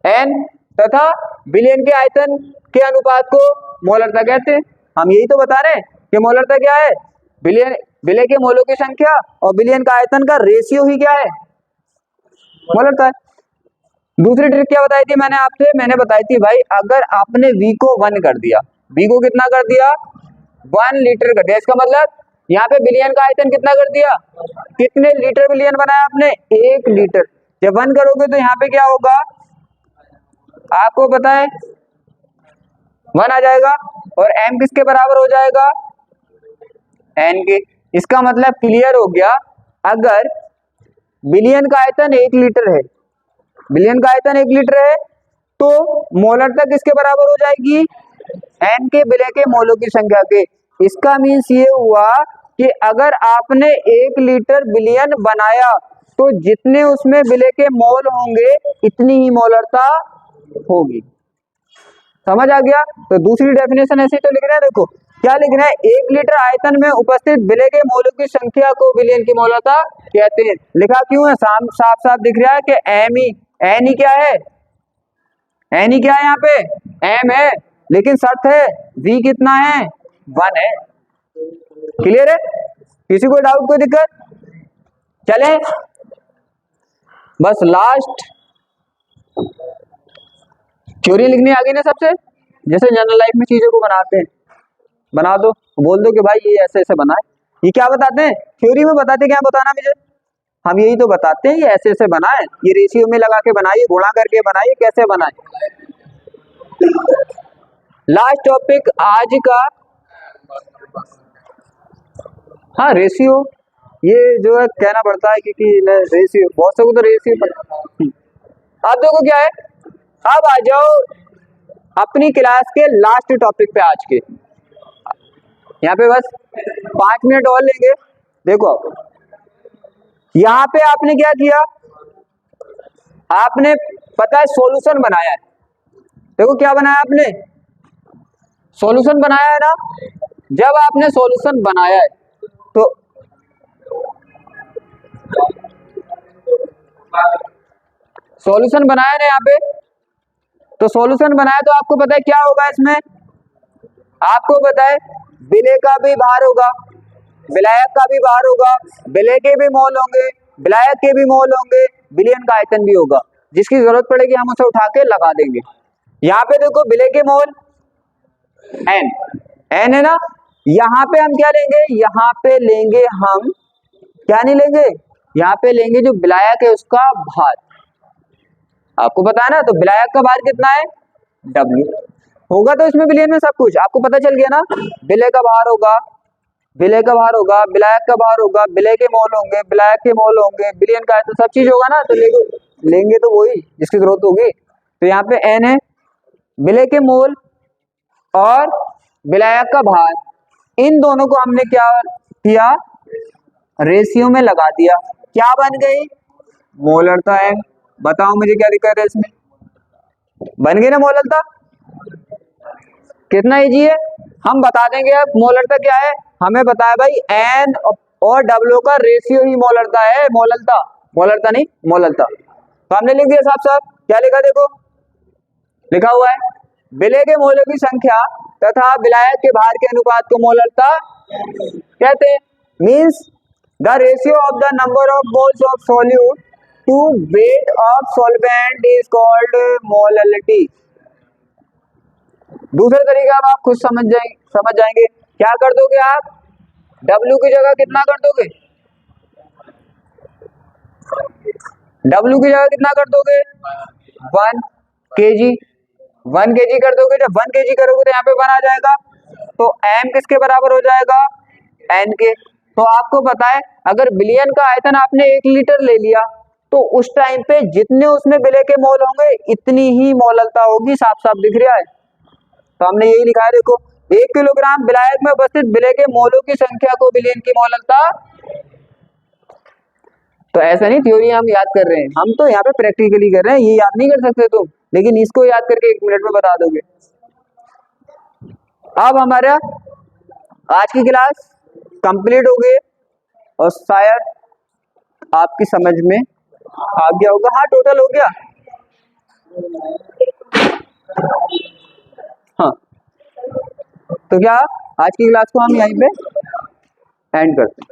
N तथा विलयन के आयतन के अनुपात को मोलरता कहते हैं। हम यही तो बता रहे हैं कि मोलरता क्या है, विलयन विलय के मोलों की संख्या और विलयन का आयतन का रेशियो ही क्या है, मोलरता है। दूसरी ट्रिक क्या बताई थी मैंने आपसे, मैंने बताई थी भाई अगर आपने V को 1 कर दिया, V को कितना कर दिया 1 लीटर कर दिया, इसका मतलब यहाँ पे विलयन का आयतन कितना कर दिया, कितने लीटर विलयन बनाया आपने 1 लीटर। जब 1 करोगे तो यहाँ पे क्या होगा आपको पता है 1 आ जाएगा और m किसके बराबर हो जाएगा n के। इसका मतलब क्लियर हो गया, अगर विलयन का आयतन 1 लीटर है, विलयन का आयतन 1 लीटर है तो मोलरता किसके बराबर हो जाएगी n के विलय के मोलों की संख्या के। इसका मीन्स ये हुआ कि अगर आपने 1 लीटर विलयन बनाया तो जितने उसमें विलय के मोल होंगे इतनी ही मोलरता होगी। समझ आ गया। तो दूसरी डेफिनेशन ऐसे तो लिख रहे हैं, देखो क्या लिख रहे हैं, 1 लीटर आयतन में उपस्थित विलय के मोलों की संख्या को विलयन की मोलरता कहते हैं। लिखा क्यों है, साफ साफ दिख रहा है कि एन ही क्या है, एन ही क्या है, यहाँ पे एम है, लेकिन शर्त है वी कितना है 1 है। क्लियर है, किसी को डाउट कोई दिक्कत, चले बस लास्ट थ्योरी लिखनी आ गई ना सबसे, जैसे जनरल लाइफ में चीजों को बनाते हैं, बना दो, बोल दो कि भाई ये ऐसे ऐसे बनाए। ये क्या बताते हैं थ्योरी में, बताते क्या बताना मुझे, हम यही तो बताते हैं ये ऐसे ऐसे बनाए, ये रेशियो में लगा के बनाइए, गुणा करके बनाइए, कैसे बनाए। लास्ट टॉपिक आज का, हाँ रेशियो, ये जो है कहना पड़ता है क्योंकि रेशियो बहुत से को तो रेशियो। अब देखो क्या है, अब आ जाओ अपनी क्लास के लास्ट टॉपिक पे आज के, यहाँ पे बस 5 मिनट और लेंगे। देखो यहाँ पे आपने क्या किया, आपने पता है सॉल्यूशन बनाया है, देखो क्या बनाया आपने, सॉल्यूशन बनाया है ना। जब आपने सॉल्यूशन बनाया है तो सॉल्यूशन बनाया ना यहाँ पे, तो सॉल्यूशन बनाया तो आपको पता है क्या होगा इसमें, आपको पता है विलय का भी भार होगा, विलायक का भी भार होगा, विलय के भी मोल होंगे, विलायक के भी मोल होंगे, विलयन का आयतन भी होगा, जिसकी जरूरत पड़ेगी हम उसे उठा के लगा देंगे। यहाँ पे देखो विलय के मोल n है ना, यहाँ पे हम क्या लेंगे, यहाँ पे लेंगे हम क्या नहीं लेंगे, यहाँ पे लेंगे जो विलायक है उसका भार, आपको पता है ना, तो विलायक का भार कितना है W होगा, तो इसमें विलयन में सब कुछ आपको पता चल गया ना, विलय का भार होगा, विलय का भार होगा, विलायक का भार होगा, विलय के मोल होंगे, विलायक के मोल होंगे, विलयन का तो सब चीज होगा ना, तो लेंगे तो वही जिसकी जरूरत होगी। तो यहाँ पे n है, विलय के मोल और विलायक का भार, इन दोनों को हमने क्या किया रेशियो में लगा दिया, क्या बन गई मोलरता है। बताओ मुझे क्या दिक्कत है इसमें, बन गई ना मोलरता, कितना इजी है, हम बता देंगे अब मोलरता क्या है, हमें बताया भाई n और W का रेशियो ही मोलरता है, मोलरता नहीं मोलरता। तो हमने लिख दिया साफ साफ, क्या लिखा देखो, लिखा हुआ है विलय के मोलों की संख्या तथा विलायक के भार के अनुपात को मोलरता कहते हैं। Means the ratio of the number of moles of solute to weight of solvent is called molality. दूसरे तरीके अब आप खुद समझ जाएंगे, क्या कर दोगे आप, W की जगह कितना कर दोगे, W की जगह कितना कर दोगे 1 kg, 1 kg कर दोगे, जब 1 kg करोगे तो यहाँ पे 1 आ जाएगा, तो m किसके बराबर हो जाएगा n के। तो आपको पता है अगर विलयन का आयतन आपने 1 लीटर ले लिया तो उस टाइम पे जितने उसमें विलय के मोल होंगे इतनी ही मोलरता होगी, साफ साफ दिख रहा है। तो हमने यही लिखा है देखो, 1 किलोग्राम विलायक में उपस्थित विलय के मोलों की संख्या को विलयन की मोलरता। तो ऐसा नहीं थ्योरी हम याद कर रहे हैं, हम तो यहाँ पे प्रैक्टिकली कर रहे हैं, ये याद नहीं कर सकते तुम, लेकिन इसको याद करके 1 मिनट में बता दोगे। अब हमारा आज की क्लास कंप्लीट हो गई और शायद आपकी समझ में आ गया होगा, हाँ टोटल हो गया, हाँ। तो क्या आज की क्लास को हम यहीं पे एंड करते हैं।